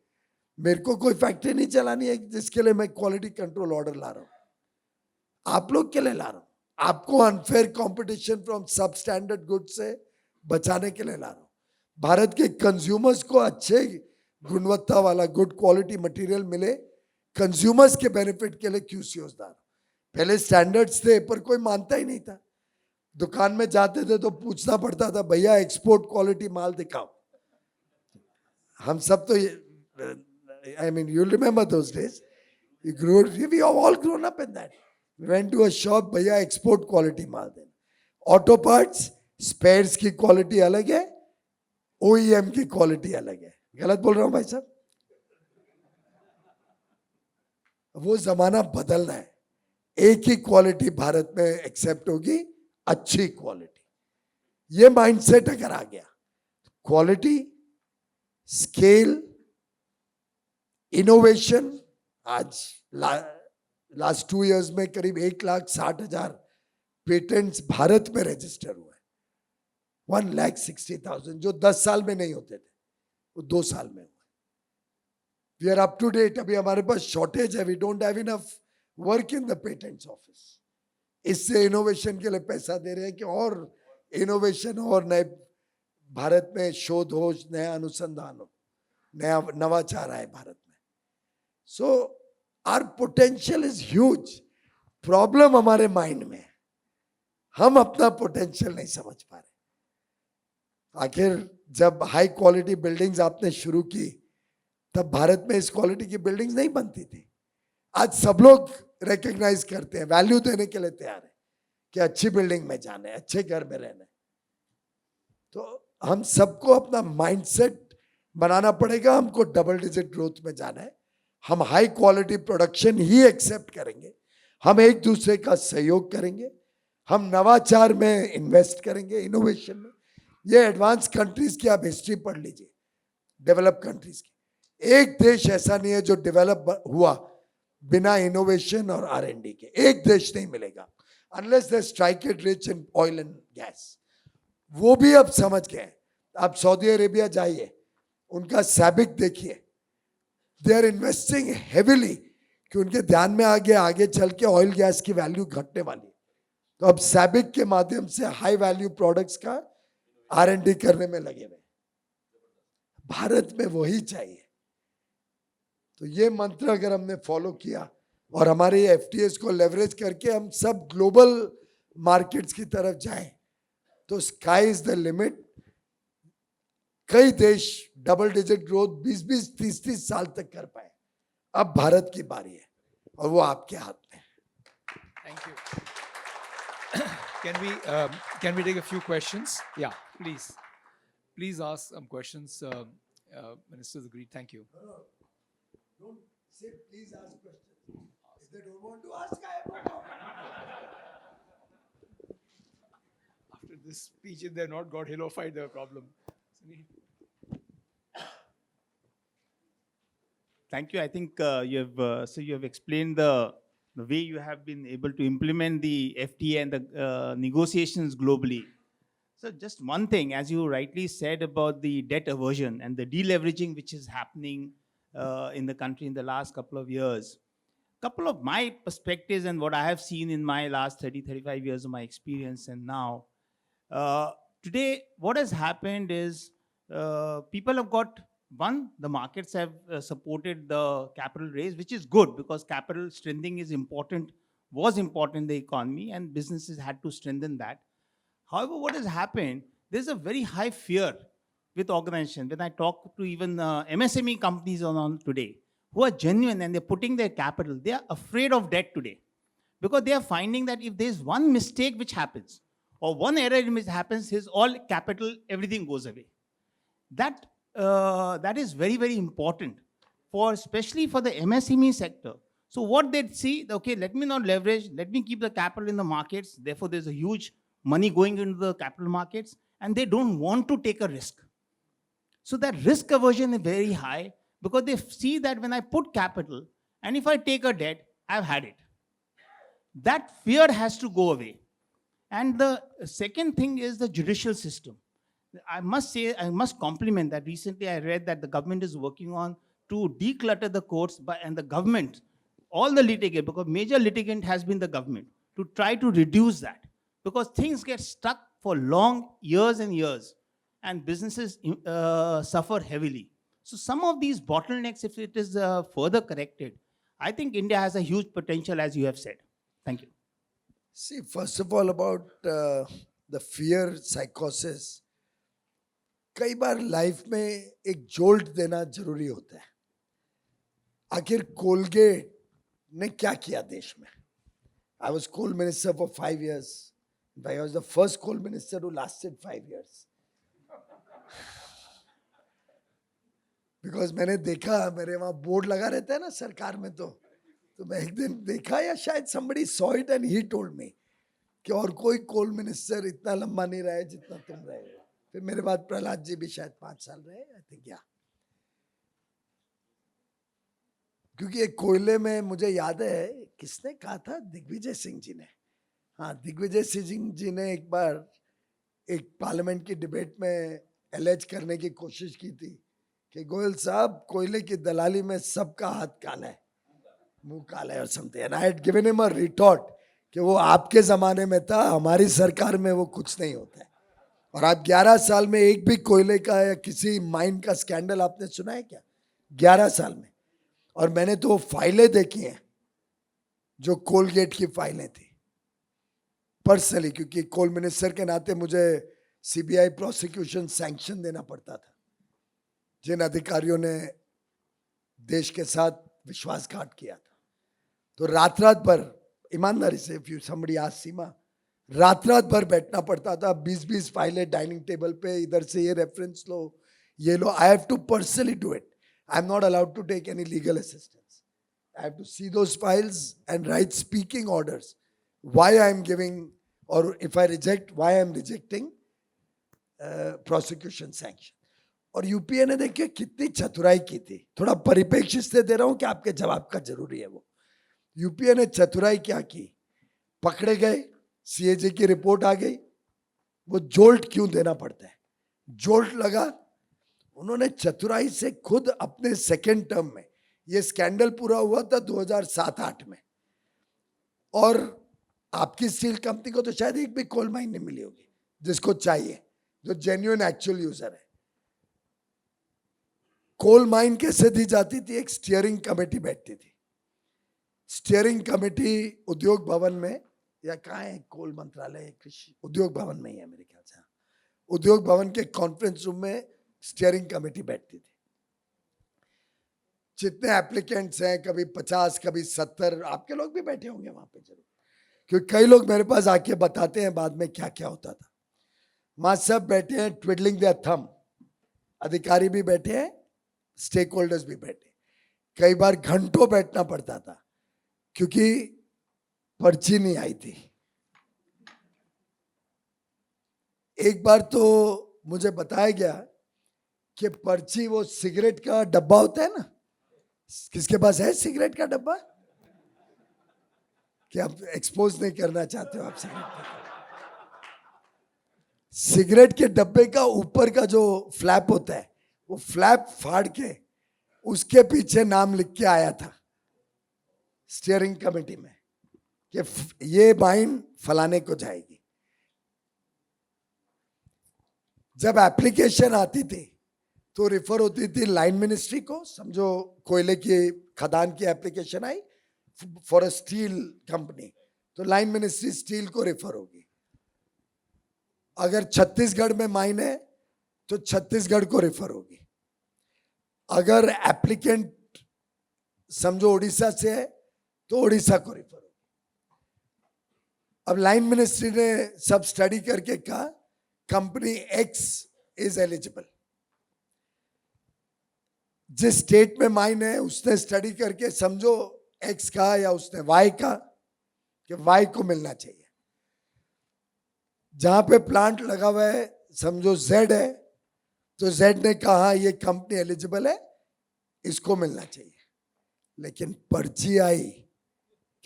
मेरे को कोई factory नहीं चलानी है जिसके लिए मैं quality control order ला रहा हूं. आप लोग के लिए ला रहा हूं. आपको अनफेयर कंपटीशन फ्रॉम सब स्टैंडर्ड गुड्स से बचाने के लिए ला रहा हूं. भारत के कंज्यूमर्स को अच्छे गुणवत्ता वाला गुड क्वालिटी मटेरियल मिले, कंज्यूमर्स के बेनिफिट के लिए क्यूसीओस ला रहा हूं. पहले स्टैंडर्ड्स थे पर कोई मानता ही नहीं था. दुकान में जाते थे तो पूछना पड़ता था, भैया एक्सपोर्ट क्वालिटी माल दिखाओ. हम सब तो I mean, you remember those days. We have all grown up in that. We went to a shop, भैया export quality माल देना. Auto parts, spares की quality अलग है, OEM की quality अलग है. गलत बोल रहा हूँ भाई साहब? वो जमाना बदलना है. एक ही क्वालिटी भारत में एक्सेप्ट होगी, अच्छी क्वालिटी. ये माइंडसेट अगर आ गया, क्वालिटी, स्केल, इनोवेशन. आज लास्ट 2 years में करीब 1,60,000 पेटेंट्स भारत में रजिस्टर हुए. 1,60,000 जो 10 साल में नहीं होते थे, वो 2 साल में हुए. We are up to date. अभी हमारे पास शॉर्टेज है. We don't have enough work in the patents office. इससे इनोवेशन के लिए पैसा दे रहे हैं कि और इनोवेशन और नए भारत में शोध हो, नया अनुसंधान हो, नया नवाचार आए भारत में. So our potential is huge. Problem हमारे माइंड में है. हम अपना पोटेंशियल नहीं समझ पा रहे. आखिर जब हाई क्वालिटी बिल्डिंग्स आपने शुरू की, तब भारत में इस क्वालिटी की बिल्डिंग्स नहीं बनती थी. आज सब लोग रिकॉग्नाइज करते हैं, वैल्यू देने के लिए तैयार है कि अच्छी बिल्डिंग में जाना है, अच्छे घर में रहना है. तो हम सबको अपना माइंडसेट बनाना पड़ेगा. हमको डबल डिजिट ग्रोथ में जाना है. हम हाई क्वालिटी प्रोडक्शन ही एक्सेप्ट करेंगे. हम एक दूसरे का सहयोग करेंगे. हम नवाचार में इन्वेस्ट करेंगे, इनोवेशन में. ये एडवांस कंट्रीज की आप हिस्ट्री पढ़ लीजिए, डेवलप कंट्रीज की. एक देश ऐसा नहीं है जो डेवलप हुआ बिना इनोवेशन और R&D के, एक देश नहीं मिलेगा unless they strike it rich in oil and gas. वो भी अब समझ गए। आप सऊदी अरेबिया जाइए, उनका सैबिक देखिए, दे आर इन्वेस्टिंग हेविली कि उनके ध्यान में आ गया आगे चल के ऑयल गैस की वैल्यू घटने वाली। तो अब सैबिक के माध्यम से हाई वैल्यू प्रोडक्ट्स का R&D करने में लगे हुए। भारत में वही चाहिए। तो ये मंत्र अगर हमने फॉलो किया और हमारे FTAs को लेवरेज करके हम सब ग्लोबल मार्केट्स की तरफ जाएं, तो स्काई इज द लिमिट। कई देश डबल डिजिट ग्रोथ 20-20, 30-30 साल तक कर पाए। अब भारत की बारी है और वो आपके हाथ में है। Thank you. Can we take a few questions? Yeah, please. Please ask some questions. Ministers agreed. Thank you. Don't say please ask questions. If they don't want to ask, I have no problem. After this speech, if they're not got hillified, they're a problem. Thank you. I think you have explained the way you have been able to implement the FTA and the negotiations globally. So just one thing, as you rightly said about the debt aversion and the deleveraging which is happening in the country in the last couple of years, couple of my perspectives and what I have seen in my last 35 years of my experience and now, today what has happened is people have got, one, the markets have supported the capital raise, which is good because capital strengthening is important, was important in the economy and businesses had to strengthen that. However, what has happened, there's a very high fear with organizations. When I talk to even MSME companies on today, who are genuine and they're putting their capital, they are afraid of debt today because they are finding that if there's one mistake which happens or one error which happens, his all capital, everything goes away. That is very, very important for, especially for the MSME sector. So what they see, okay, let me not leverage, let me keep the capital in the markets. Therefore, there's a huge money going into the capital markets and they don't want to take a risk. So that risk aversion is very high because they see that when I put capital and if I take a debt, I've had it. That fear has to go away. And the second thing is the judicial system. I must say, I must compliment that recently I read that the government is working on to declutter the courts and the government, all the litigant, because major litigant has been the government, to try to reduce that. Because things get stuck for long years and years and businesses suffer heavily. So some of these bottlenecks, if it is further corrected, I think India has a huge potential, as you have said. Thank you. See, first of all, about the fear psychosis, कई बार life में एक jolt देना जरूरी होता है। आखिर Colgate ने क्या किया देश में? I was coal minister for 5 years. I was the first coal minister who lasted 5 years. Because मैंने देखा, मेरे वहाँ बोर्ड लगा रहता है ना सरकार में, तो मैं एक दिन देखा या शायद somebody saw it and he told me कि और कोई कोल मिनिस्टर इतना लंबा नहीं रहा है जितना तुम रहे हो। फिर मेरे बाद प्रहलाद जी भी शायद 5 साल रहे, आई थिंक, या। क्योंकि एक कोयले में मुझे याद है किसने कहा था, दिग्विजय सिंह जी ने। हाँ, दिग्विजय सिंह जी ने एक बार एक पार्लियामेंट की डिबेट में एलेज करने की कोशिश की थी कि गोयल साहब, कोयले की दलाली में सबका हाथ काला है, मुंह काला है और something. And I had given him a retort कि वो आपके जमाने में था, हमारी सरकार में वो कुछ नहीं होता है। और आप 11 साल में एक भी कोयले का या किसी माइन का स्कैंडल आपने सुना है क्या? 11 साल में। और मैंने तो फाइलें देखी हैं जो कोलगेट की फाइलें थी पर्सनली, क्योंकि कोल मिनिस्टर के नाते मुझे सीबीआई प्रोसिक्यूशन सैंक्शन देना पड़ता था जिन अधिकारियों ने देश के साथ विश्वासघात किया था। तो रात रात भर, ईमानदारी से, इफ यू समबडी आस्क सीमा, रात रात भर बैठना पड़ता था। 20-20 फाइलें डाइनिंग टेबल पे, इधर से ये रेफरेंस लो, ये लो। I have to personally do it. I am not allowed to take any legal assistance. I have to see those files and write speaking orders, why I am giving, और if I reject, why I am rejecting prosecution sanction. और UPA ने देखिए कितनी चतुराई की थी. थोड़ा परिप्रेक्ष्य से दे रहा हूं कि आपके जवाब का जरूरी है वो. यूपीए ने चतुराई क्या की, पकड़े गए, सीएजी की रिपोर्ट आ गई, वो जोल्ट क्यों देना पड़ता है, जोल्ट लगा. उन्होंने चतुराई से खुद अपने सेकेंड टर्म में, ये स्कैंडल पूरा हुआ था 2007-8 में, और आपकी स्टील कंपनी को तो शायद एक भी कोल माइन नहीं मिली होगी जिसको चाहिए, जो जेन्युइन एक्चुअल यूजर है. कोल माइन कैसे दी जाती थी, एक स्टीयरिंग कमेटी बैठती थी. स्टीयरिंग कमेटी उद्योग भवन में, या कहाँ है कोल मंत्रालय, कृषि उद्योग भवन में ही है मेरे ख्याल से, उद्योग भवन के कॉन्फ्रेंस रूम में स्टीयरिंग कमेटी बैठती थी. जितने एप्लीकेंट्स हैं, कभी 50, कभी 70, आपके लोग भी बैठे होंगे वहां पे जरूर, क्योंकि कई लोग मेरे पास आके बताते हैं बाद में क्या क्या होता था. वहां सब बैठे हैं ट्विडलिंग देयर थंब, अधिकारी भी बैठे हैं, स्टेक होल्डर्स भी बैठे. कई बार घंटों बैठना पड़ता था क्योंकि पर्ची नहीं आई थी. एक बार तो मुझे बताया गया कि पर्ची, वो सिगरेट का डब्बा होता है ना, किसके पास है सिगरेट का डब्बा, कि आप एक्सपोज नहीं करना चाहते हो आप सिगरेट के डब्बे का ऊपर का जो फ्लैप होता है, वो फ्लैप फाड़ के उसके पीछे नाम लिख के आया था स्टीयरिंग कमेटी में कि ये माइन फलाने को जाएगी. जब एप्लीकेशन आती थी तो रिफर होती थी लाइन मिनिस्ट्री को. समझो कोयले की खदान की application I for a steel company, तो लाइन मिनिस्ट्री स्टील को रिफर होगी. अगर छत्तीसगढ़ में माइन है तो छत्तीसगढ़ को रिफर होगी. अगर एप्लीकेंट समझो उड़ीसा से है तो उड़ीसा को रिफर होगी. अब लाइन मिनिस्ट्री ने सब स्टडी करके कहा कंपनी एक्स इज एलिजिबल. जिस स्टेट में माइन है उसने स्टडी करके समझो एक्स का, या उसने वाई का कि वाई को मिलना चाहिए. जहां पे प्लांट लगा हुआ है समझो जेड है, तो जेड ने कहा ये कंपनी एलिजिबल है, इसको मिलना चाहिए. लेकिन पर्ची आई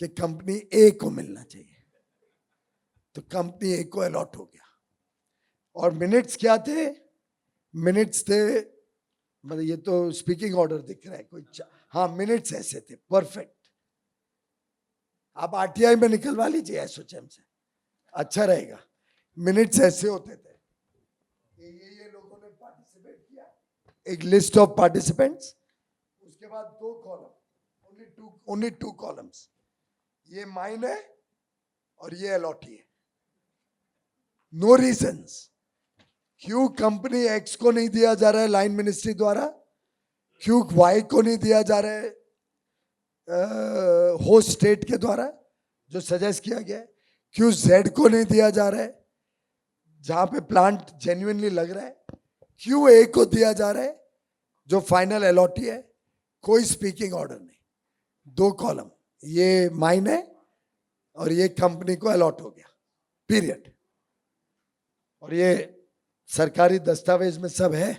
कि कंपनी ए को मिलना चाहिए, तो कंपनी ए को अलॉट हो गया. और मिनट्स क्या थे, मिनट्स थे, मतलब ये तो स्पीकिंग ऑर्डर दिख रहा है कोई, हाँ मिनट्स ऐसे थे परफेक्ट. आप आरटीआई में निकलवा लीजिए एसोचैम से, अच्छा रहेगा. मिनट्स ऐसे होते थे, ये लोगों ने पार्टिसिपेट किया, एक लिस्ट ऑफ पार्टिसिपेंट्स, उसके बाद 2 कॉलम, ओनली टू कॉलम्स, ये माइन है और ये अलॉटी है. नो रीजंस क्यों कंपनी एक्स को नहीं दिया जा रहा है लाइन मिनिस्ट्री द्वारा, क्यों वाई को नहीं दिया जा रहा है होस्ट स्टेट के द्वारा जो सजेस्ट किया गया है, क्यों जेड को नहीं दिया जा रहा है जहां पे प्लांट जेन्युइनली लग रहा है, क्यों ए को दिया जा रहा है जो फाइनल अलॉटी है. कोई स्पीकिंग ऑर्डर नहीं, 2 कॉलम, ये माइन है और ये कंपनी को अलॉट हो गया, पीरियड. और ये सरकारी दस्तावेज में सब है.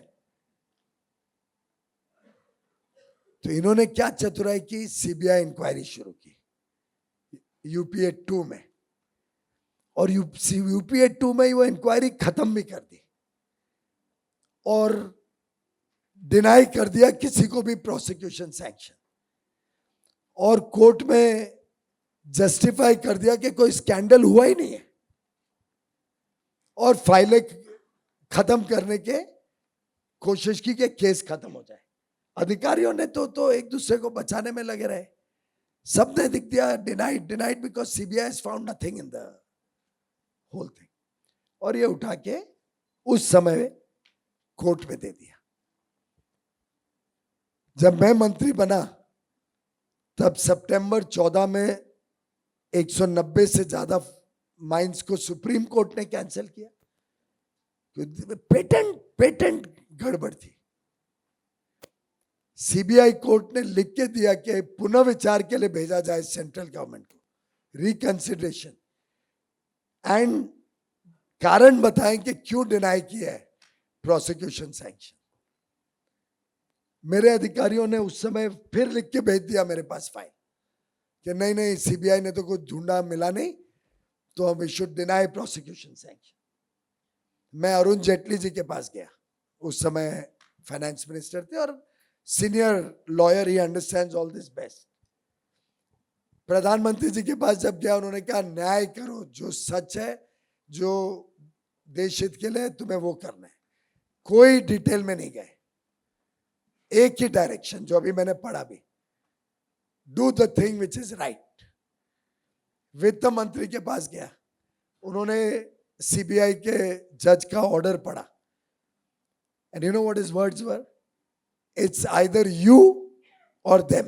तो इन्होंने क्या चतुराई की, सीबीआई इंक्वायरी शुरू की यूपीए 2 में, और यूपीए 2 में ही वो इंक्वायरी खत्म भी कर दी और डिनाई कर दिया किसी को भी प्रोसिक्यूशन सैंक्शन, और कोर्ट में जस्टिफाई कर दिया कि कोई स्कैंडल हुआ ही नहीं है, और फाइलें खत्म करने के कोशिश की कि केस खत्म हो जाए. अधिकारियों ने तो एक दूसरे को बचाने में लगे रहे. सबने दिख दिया denied because CBI has found nothing in the whole thing, और ये उठा के उस समय कोर्ट में दे दिया. जब मैं मंत्री बना तब सितंबर 14 में 190 से ज्यादा माइंस को सुप्रीम कोर्ट ने कैंसिल किया. पेटेंट गड़बड़ थी. सीबीआई कोर्ट ने लिख के दिया कि पुनः विचार के लिए भेजा जाए सेंट्रल गवर्नमेंट को, रिकंसिडरेशन, एंड कारण बताएं कि क्यों डिनाई किया है प्रोसिक्यूशन सैंक्शन. मेरे अधिकारियों ने उस समय फिर लिख के भेज दिया मेरे पास फाइल कि नहीं नहीं, सीबीआई ने तो कुछ ढूंढा मिला नहीं, तो we should deny prosecution sanction. मैं अरुण जेटली जी के पास गया, उस समय फाइनेंस मिनिस्टर थे और senior lawyer, he understands all this best. प्रधानमंत्री जी के पास जब गया, उन्होंने कहा न्याय करो, जो सच है, जो देश हित के लिए तुम्हें वो करना है। कोई डिटेल में नहीं गए, एक ही डायरेक्शन जो अभी मैंने पढ़ा भी, do the thing which is right. वित्त मंत्री के पास गया, उन्होंने सीबीआई के जज का ऑर्डर पढ़ा, and you know what his words were, it's either you or them,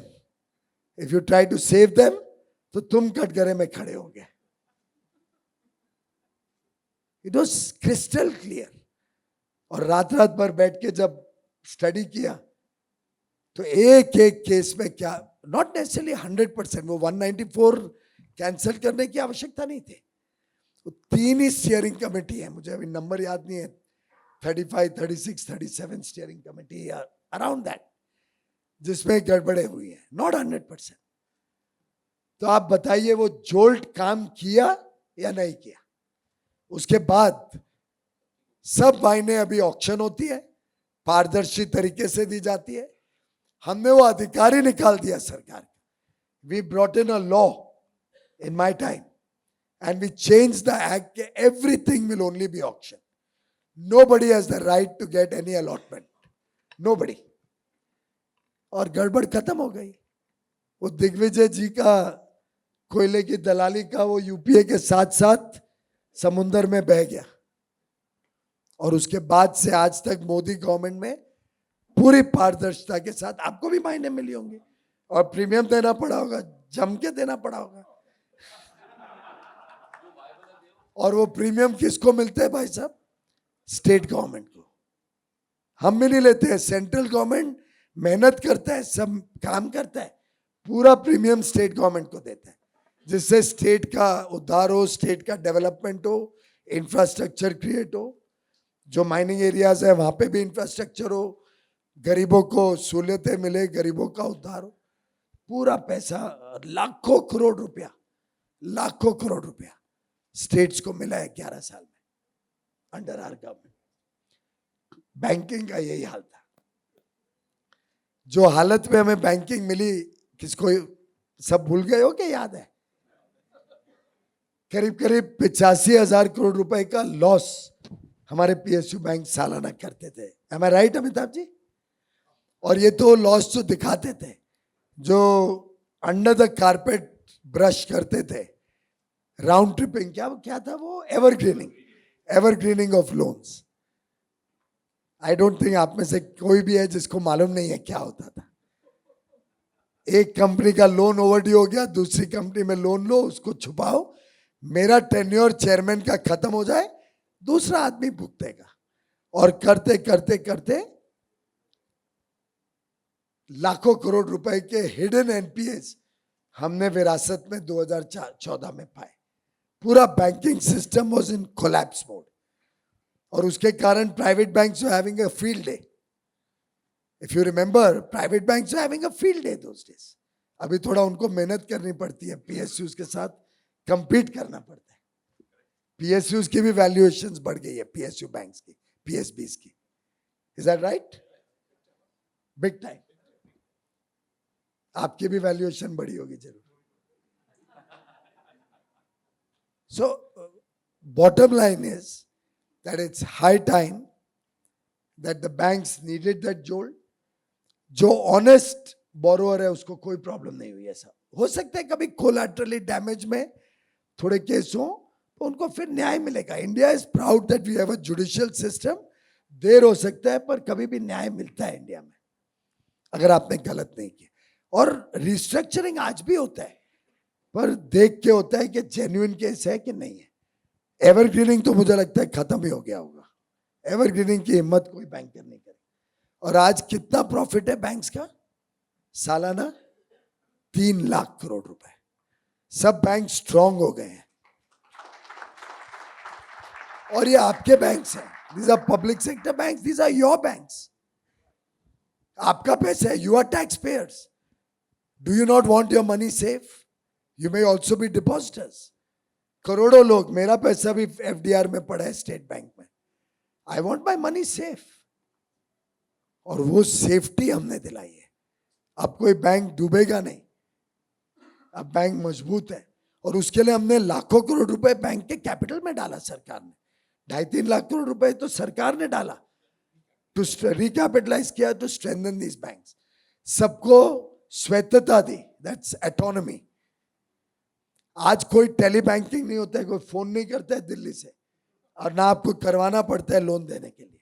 if you try to save them तो तुम कटघरे में खड़े होंगे। It was crystal clear. और रात रात भर बैठ के जब स्टडी किया तो एक एक केस में क्या, नॉट नेसेसरली 100%, वो 194 कैंसिल करने की आवश्यकता नहीं थी। तो 3 ही स्टीयरिंग कमेटी है, मुझे अभी नंबर याद नहीं है, 35, 36, 37 स्टीयरिंग कमेटी या अराउंड दैट, जिसमें गड़बड़े हुई है, नॉट 100%। तो आप बताइए वो जोल्ट काम किया या नहीं किया? उसके बाद सब वाइनें अभी ऑक्शन होती है, पारदर्शी तरीके से दी जाती है। हमने वो अधिकारी निकाल दिया सरकार। We brought in a law in my time and we change the act, everything will only be auction, nobody has the right to get any allotment, nobody. और गड़बड़ खत्म हो गई। वो दिग्विजय जी का कोयले की दलाली का वो यूपीए के साथ साथ समुंदर में बह गया, और उसके बाद से आज तक मोदी गवर्नमेंट में पूरी पारदर्शिता के साथ आपको भी मायने मिली होंगी, और प्रीमियम देना पड़ा होगा, जम के देना पड़ा होगा। और वो प्रीमियम किसको मिलते हैं भाई साहब? स्टेट गवर्नमेंट को। हम भी नहीं लेते हैं, सेंट्रल गवर्नमेंट मेहनत करता है, सब काम करता है, पूरा प्रीमियम स्टेट गवर्नमेंट को देता है, जिससे स्टेट का उद्धार हो, स्टेट का डेवलपमेंट हो, इंफ्रास्ट्रक्चर क्रिएट हो। जो माइनिंग एरियाज है वहां पे भी इंफ्रास्ट्रक्चर हो, गरीबों को सहूलियतें मिले, गरीबों का उद्धार हो। पूरा पैसा, लाखों करोड़ रुपया, लाखों करोड़ रुपया स्टेट्स को मिला है 11 साल में अंडर आवर गवर्नमेंट। बैंकिंग का यही हाल था। जो हालत में हमें बैंकिंग मिली, किसको सब भूल गए हो कि याद है? करीब करीब 85,000 करोड़ रुपए का लॉस हमारे पीएसयू बैंक सालाना करते थे। M I right Amitabh ji? और ये तो लॉस जो दिखाते थे, जो अंडर द कारपेट ब्रश करते थे, राउंड ट्रिपिंग, क्या था वो, evergreening of loans. I don't think आप में से कोई भी है जिसको मालूम नहीं है क्या होता था। एक कंपनी का लोन ओवरड्यू हो गया, दूसरी कंपनी में लोन लो, उसको छुपाओ, मेरा टेन्योर चेयरमैन का खत्म हो जाए, दूसरा आदमी भुगतेगा। और करते करते करते लाखों करोड़ रुपए के हिडन एनपीएस हमने विरासत में 2014 में पाए। पूरा banking system was in collapse mode, और उसके कारण private banks were having a field day. If you remember, private banks were having a field day those days. अभी थोड़ा उनको मेहनत करनी पड़ती है, पीएसयूज के साथ कंपीट करना पड़ता है। पीएसयूज की भी वैल्यूएशंस बढ़ गई है, पीएसयू बैंक्स की, पीएसबीज की। Is that right? Big time. आपकी भी वैल्यूएशन बढ़ी होगी जरूर। So, bottom line is that it's high time that the banks needed that jolt. जो ऑनेस्ट बोरोअर है उसको कोई प्रॉब्लम नहीं हुई। ऐसा हो सकता है कभी कोलैटरली डैमेज में थोड़े केस हो तो उनको फिर न्याय मिलेगा। India is proud that we have a judicial system. देर हो सकता है पर कभी भी न्याय मिलता है इंडिया में, अगर आपने गलत नहीं किया। और रिस्ट्रक्चरिंग आज भी होता है, पर देख के होता है कि जेन्युइन केस है कि नहीं है। एवरग्रीनिंग तो मुझे लगता है खत्म ही हो गया होगा। एवरग्रीनिंग की हिम्मत कोई बैंकर नहीं करे। और आज कितना प्रॉफिट है बैंक्स का सालाना? 3 लाख करोड़ रुपए। सब बैंक स्ट्रांग हो गए हैं, और ये आपके बैंक्स हैं। These are public sector banks, these are your banks. आपका पैसा है, you are taxpayers. Do you not want your money safe? You may also be depositors. करोड़ों लोग, मेरा पैसा भी FDR में पड़ा है स्टेट बैंक में. I want my money safe. और वो सेफ्टी हमने दिलाई है. अब कोई बैंक डूबेगा नहीं. अब बैंक मजबूत है और उसके लिए हमने लाखों करोड़ रुपए बैंक के कैपिटल में डाला सरकार ने. 2.5-3 लाख करोड़ रुपए तो सरकार ने डाला टू रिकैपिटलाइज किया टू स्ट्रेंथन दीज बैंक्स. सबको स्वायत्तता दी, दैट्स ऑटोनॉमी. आज कोई टेली बैंकिंग नहीं होता है, कोई फोन नहीं करता है दिल्ली से, और ना आपको करवाना पड़ता है लोन देने के लिए.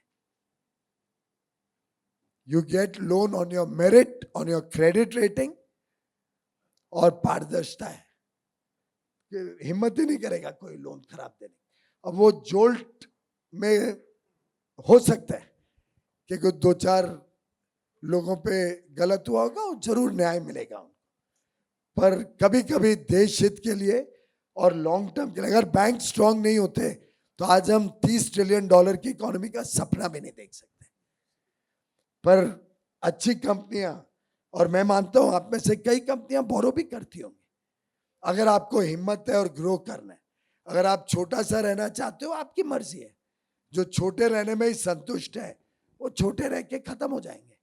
You get loan on your merit, on your credit rating, और पारदर्शिता है. हिम्मत ही नहीं करेगा कोई लोन खराब देने. अब वो जोल्ट में हो सकता है कि कोई 2-4 लोगों पे गलत हुआ होगा, और जरूर न्याय मिलेगा उनको. पर कभी कभी देश हित के लिए और लॉन्ग टर्म के लिए अगर बैंक स्ट्रांग नहीं होते तो आज हम $30 ट्रिलियन की इकोनॉमी का सपना भी नहीं देख सकते. पर अच्छी कंपनियां, और मैं मानता हूं आप में से कई कंपनियां बोरो भी करती होंगी. अगर आपको हिम्मत है और ग्रो करना है, अगर आप छोटा सा रहना चाहते हो, आपकी मर्जी है. जो छोटे रहने में ही संतुष्ट है वो छोटे रह के खत्म हो जाएंगे.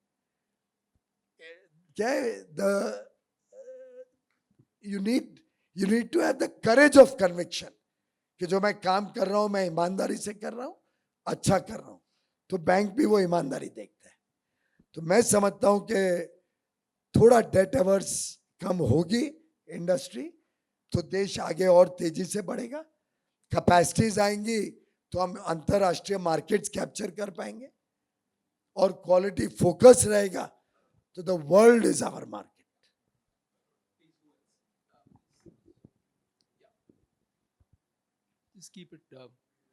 क्या है, you need to have the courage of conviction कि जो मैं काम कर रहा हूं मैं ईमानदारी से कर रहा हूं, अच्छा कर रहा हूं. तो बैंक भी वो ईमानदारी देखता है. तो मैं समझता हूं कि थोड़ा डेट एवर्स कम होगी इंडस्ट्री तो देश आगे और तेजी से बढ़ेगा. कैपेसिटीज आएंगी तो हम अंतरराष्ट्रीय मार्केट्स कैप्चर कर पाएंगे, और क्वालिटी फोकस रहेगा तो the world is our market. Just keep it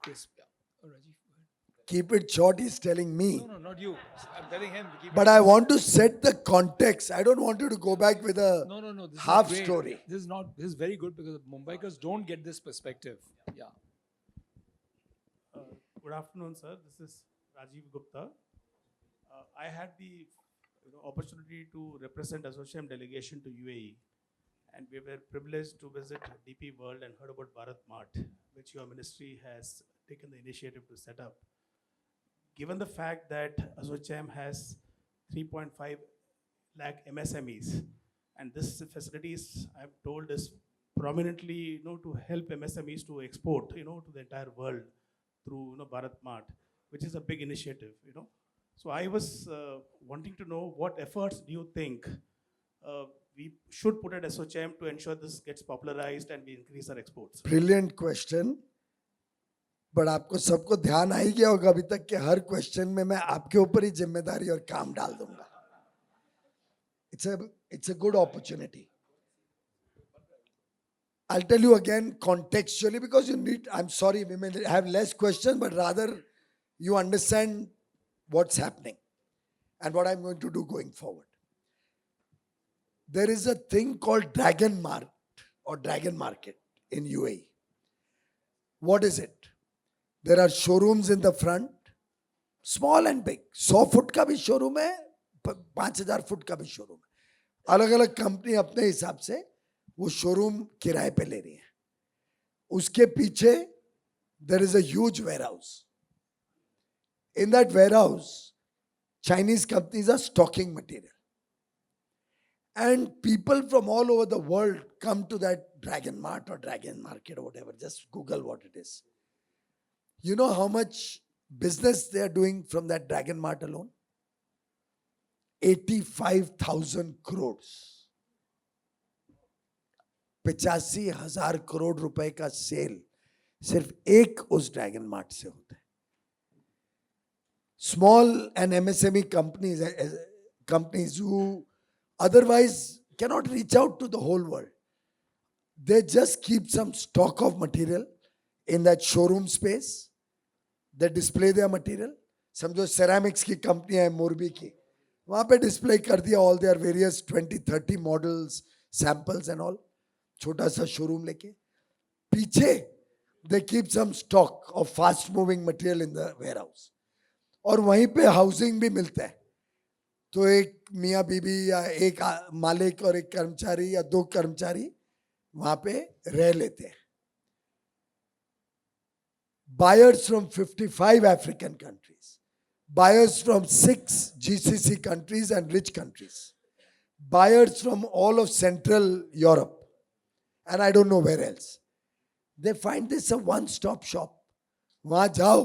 crisp. Yeah. Oh, Rajiv, go ahead. Keep it short, he's telling me. No, not you. I'm telling him. To keep But I want to set the context. I don't want you to go back with a No. This half is great. story. This is not. This is very good because Mumbaikars don't get this perspective. Yeah. Good afternoon, sir. This is Rajiv Gupta. I had the opportunity to represent ASSOCHAM delegation to UAE, and we were privileged to visit DP World and heard about Bharat Mart, which your ministry has taken the initiative to set up. Given the fact that ASSOCHAM has 3.5 lakh MSMEs, and this facility is, I'm told, is prominently to help MSMEs to export to the entire world through Bharat Mart, which is a big initiative. So I was wanting to know what efforts do you think we should put at ASSOCHAM to ensure this gets popularized and we increase our exports? Brilliant question. But आपको सबको ध्यान आ ही गया होगा अभी तक कि हर question में मैं आपके ऊपर ही जिम्मेदारी और काम डाल दूंगा. It's a good opportunity. I'll tell you again contextually because I'm sorry, we may have less questions, but rather you understand what's happening and what I'm going to do going forward. There is a thing called Dragon Mart or Dragon Market in UAE. What is it? There are showrooms in the front, small and big. 100 foot का भी showroom है, 5000 foot का भी showroom है. अलग अलग company अपने हिसाब से वो शोरूम किराए पे ले रही है. उसके पीछे there is a huge warehouse. In that warehouse, Chinese companies are stocking material. And people from all over the world come to that Dragon Mart or Dragon Market or whatever. Just Google what it is. You know how much business they are doing from that Dragon Mart alone? 85,000 crores. 85,000 crore रुपए का cell सिर्फ एक उस dragon mart से होता है. Small and MSME companies who otherwise cannot reach out to the whole world. They just keep some stock of material in that showroom space. They display their material. समझो ceramics की company है मोरबी की, वहां पे display कर दिया all their various 20-30 models, samples and all. छोटा सा शोरूम लेके पीछे they keep some stock of fast moving material in the warehouse. और वहीं पे हाउसिंग भी मिलता है. तो एक मियाँ बीबी या एक मालिक और एक कर्मचारी या 2 कर्मचारी वहां पे रह लेते हैं. Buyers from 55 African countries, buyers from 6 GCC countries and rich countries, buyers from all of Central Europe, and I don't know where else. They find this a one-stop shop. वहां जाओ,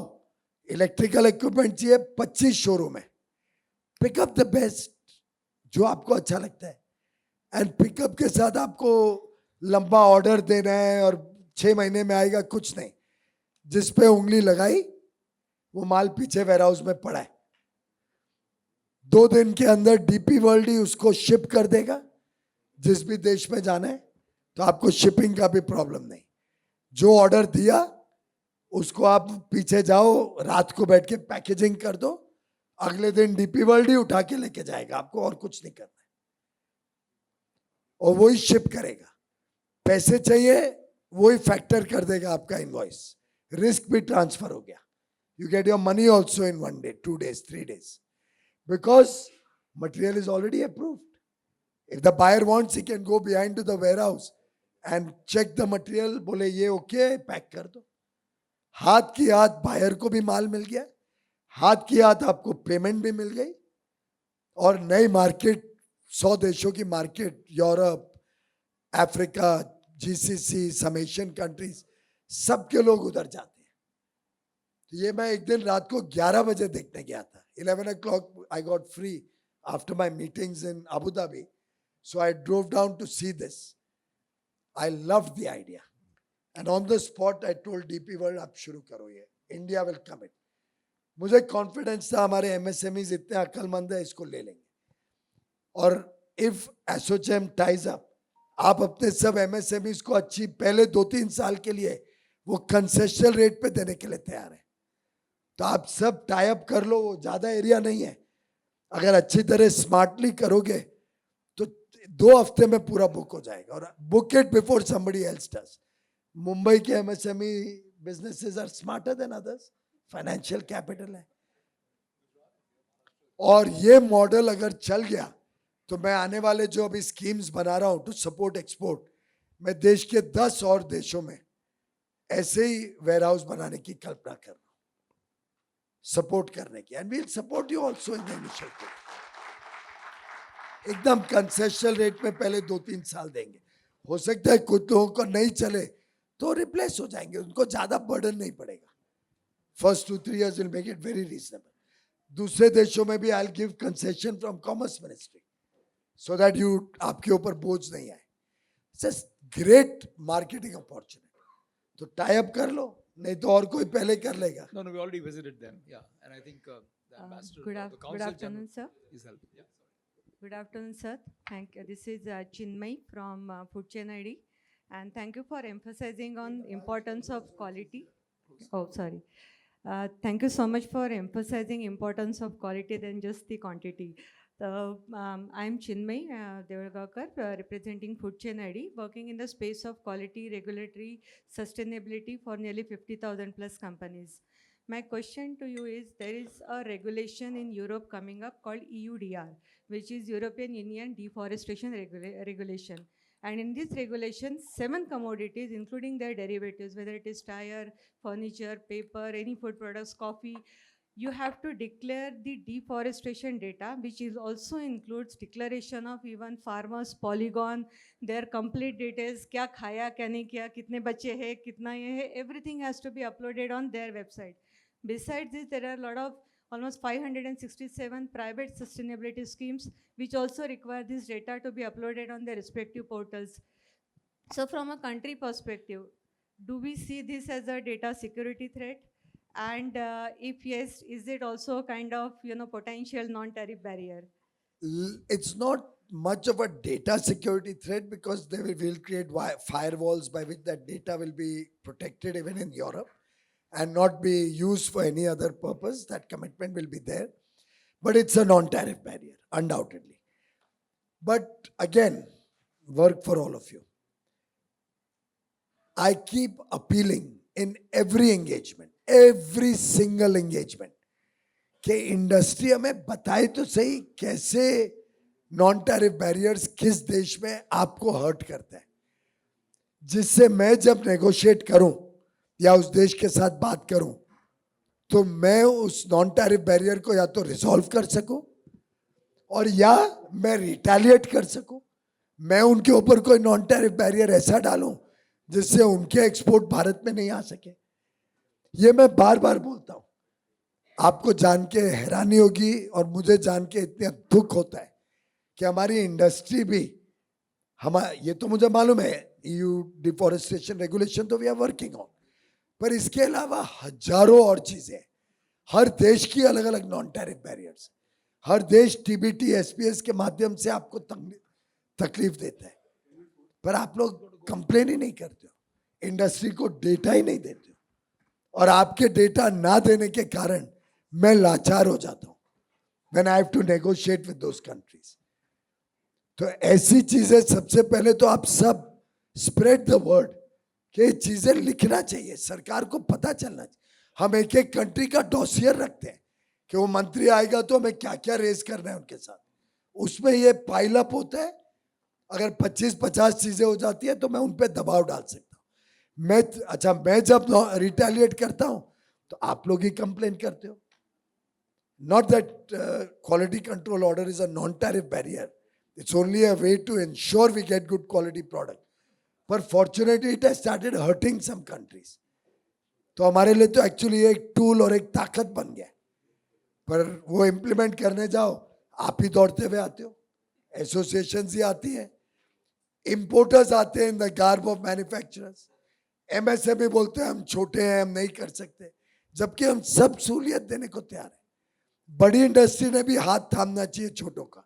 इलेक्ट्रिकल इक्विपमेंट चाहिए, 25 showroom है. Pick up the best जो आपको अच्छा लगता है, and pickup के साथ आपको लंबा ऑर्डर देना है और 6 महीने में आएगा, कुछ नहीं. जिस पे उंगली लगाई वो माल पीछे वेयरहाउस में पड़ा है. 2 दिन के अंदर डीपी वर्ल्ड ही उसको शिप कर देगा जिस भी देश में जाना है. तो आपको शिपिंग का भी प्रॉब्लम नहीं. जो ऑर्डर दिया उसको आप पीछे जाओ, रात को बैठ के पैकेजिंग कर दो, अगले दिन डीपी वर्ल्ड ही उठा के लेके जाएगा, आपको और कुछ नहीं करना है, और वही शिप करेगा. पैसे चाहिए वही फैक्टर कर देगा आपका इनवॉइस. रिस्क भी ट्रांसफर हो गया. You get your money also in 1 day, 2 days, 3 days, because material is already approved. If the buyer wants he can go behind to the warehouse and check the material, बोले ये okay, pack कर दो. हाथ की हाथ buyer को भी माल मिल गया, हाथ की हाथ आपको पेमेंट भी मिल गई, और नई मार्केट, 100 देशों की मार्केट, यूरोप, अफ्रीका, जीसीसी, सम एशियन कंट्रीज, सबके लोग उधर जाते हैं. तो ये मैं एक दिन रात को 11 बजे देखने गया था. 11 o'clock I got free after my meetings in Abu Dhabi, so I drove down to see this. I loved the idea, and on the spot I told DP World, आप शुरू करो ये, India will come in. मुझे confidence था हमारे MSMEs इतने अक्लमंद है, इसको ले लेंगे. और if ASSOCHAM ties up, आप अपने सब MSMEs को अच्छी पहले 2-3 साल के लिए वो कंसेशनल रेट पे देने के लिए तैयार है. तो आप सब टाई अप कर लो, वो ज्यादा एरिया नहीं है. अगर अच्छी तरह स्मार्टली करोगे तो 2 हफ्ते में पूरा बुक हो जाएगा, और book it before somebody else does. Mumbai के MSME businesses are smarter than others. Financial capital है. और ये मॉडल अगर चल गया तो मैं आने वाले जो अभी स्कीम्स बना रहा हूं टू सपोर्ट एक्सपोर्ट, मैं देश के 10 और देशों में ऐसे ही वेयरहाउस बनाने की कल्पना कर रहा हूं, सपोर्ट करने की. And we'll support you also in the initiative. एकदम कंसेशनल रेट में पहले 2-3 साल देंगे. हो सकता है कुछ लोगों को नहीं चले तो रिप्लेस हो जाएंगे, उनको ज्यादा बर्डन नहीं पड़ेगा. First 2-3 years will make it very reasonable. दूसरे देशों में भी I'll give concession from Commerce Ministry so that you आपके ऊपर बोझ नहीं आए. It's a great marketing opportunity. तो tie up कर लो, नहीं तो और कोई पहले कर लेगा. No, no, we already visited them. Yeah, and I think the ambassador, the Good Council afternoon, General sir. is helping. Yeah. Good afternoon, sir. Thank you. This is Chinmay from Food Chain ID, and thank you for emphasizing on importance of quality. Oh, sorry. Thank you so much for emphasizing importance of quality than just the quantity. So, I'm Chinmay Devagakar, representing Food Chain ID, working in the space of quality, regulatory, sustainability for nearly 50,000 plus companies. My question to you is, there is a regulation in Europe coming up called EUDR, which is European Union Deforestation Regulation. And in this regulation, 7 commodities, including their derivatives, whether it is tire, furniture, paper, any food products, coffee, you have to declare the deforestation data, which is also includes declaration of even farmers, polygon, their complete details, kya khaya, kya nahi kiya, kitne bache hai, kitna ye hai, everything has to be uploaded on their website. Besides this, there are a lot of almost 567 private sustainability schemes which also require this data to be uploaded on their respective portals. So from a country perspective, do we see this as a data security threat? And if yes, is it also a kind of potential non-tariff barrier? It's not much of a data security threat because they will create firewalls by which that data will be protected even in Europe and not be used for any other purpose. That commitment will be there. But it's a non-tariff barrier, undoubtedly. But again, work for all of you. I keep appealing in every engagement, every single engagement. कि industry हमें बताए तो सही कैसे non tariff barriers किस देश में आपको हर्ट करता है, जिससे मैं जब नेगोशिएट करूं या उस देश के साथ बात करूं तो मैं उस नॉन टैरिफ बैरियर को या तो रिजॉल्व कर सकूं और या मैं रिटेलिएट कर सकूं। मैं उनके ऊपर कोई नॉन टैरिफ बैरियर ऐसा डालूं जिससे उनके एक्सपोर्ट भारत में नहीं आ सके। ये मैं बार बार बोलता हूं। आपको जान के हैरानी होगी और मुझे जान के इतना दुख होता है कि हमारी इंडस्ट्री भी ये तो मुझे मालूम है EU डिफॉरेस्टेशन रेगुलेशन तो वी आर वर्किंग ऑन, पर इसके अलावा हजारों और चीजें, हर देश की अलग अलग नॉन टैरिफ बैरियर्स, हर देश TBT SPS के माध्यम से आपको तकलीफ देता है, पर आप लोग कंप्लेन ही नहीं करते हो, इंडस्ट्री को डेटा ही नहीं देते हो, और आपके डेटा ना देने के कारण मैं लाचार हो जाता हूं when I have to negotiate with those countries। तो ऐसी चीजें सबसे पहले तो आप सब स्प्रेड द वर्ड कि ये चीजें लिखना चाहिए, सरकार को पता चलना चाहिए। हम एक एक कंट्री का डॉसियर रखते हैं कि वो मंत्री आएगा तो हमें क्या क्या रेज करना है उनके साथ, उसमें ये पाइल अप होता है। अगर 25-50 चीजें हो जाती है तो मैं उन पर दबाव डाल सकता हूँ। मैं जब रिटेलिएट करता हूँ तो आप लोग ही कंप्लेन करते हो। Not that quality control order is a non-tariff barrier. It's only a way to ensure we get good quality product. But fortunately, it has started hurting some countries. तो हमारे लिए तो एक्चुअली एक टूल और एक ताकत बन गया, पर वो इम्प्लीमेंट करने जाओ आप ही दौड़ते हुए आते हो, एसोसिएशंस ही आती हैं, इम्पोर्टर्स आते हैं in the garb of manufacturers, MSME बोलते हैं हम छोटे हैं, हम नहीं कर सकते, जबकि हम सब सहूलियत देने को तैयार हैं। बड़ी इंडस्ट्री ने भी हाथ थामना चाहिए छोटों का,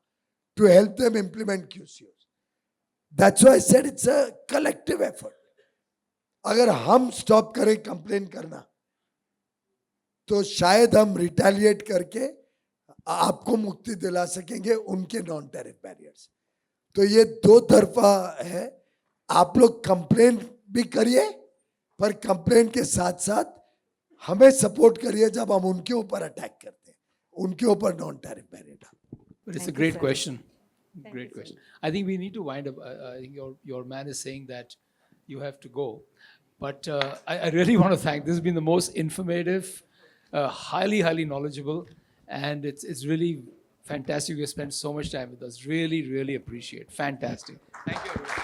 to help them implement QCOs। That's why I said it's a collective effort. अगर हम स्टॉप करें कंप्लेन करना तो शायद हम रिटेलिएट करके आपको मुक्ति दिला सकेंगे उनके नॉन टैरिफ बैरियर्स। तो ये दो तरफा है, आप लोग कंप्लेन भी करिए, पर कंप्लेन के साथ साथ हमें सपोर्ट करिए जब हम उनके ऊपर अटैक करते हैं, उनके ऊपर नॉन टैरिफ बैरियर डाल। But it's a great question. Great question. I think we need to wind up. I think your man is saying that you have to go. But I really want to thank. This has been the most informative, highly knowledgeable, and it's really fantastic. You spent so much time with us. Really appreciate. Fantastic. Thank you, everyone.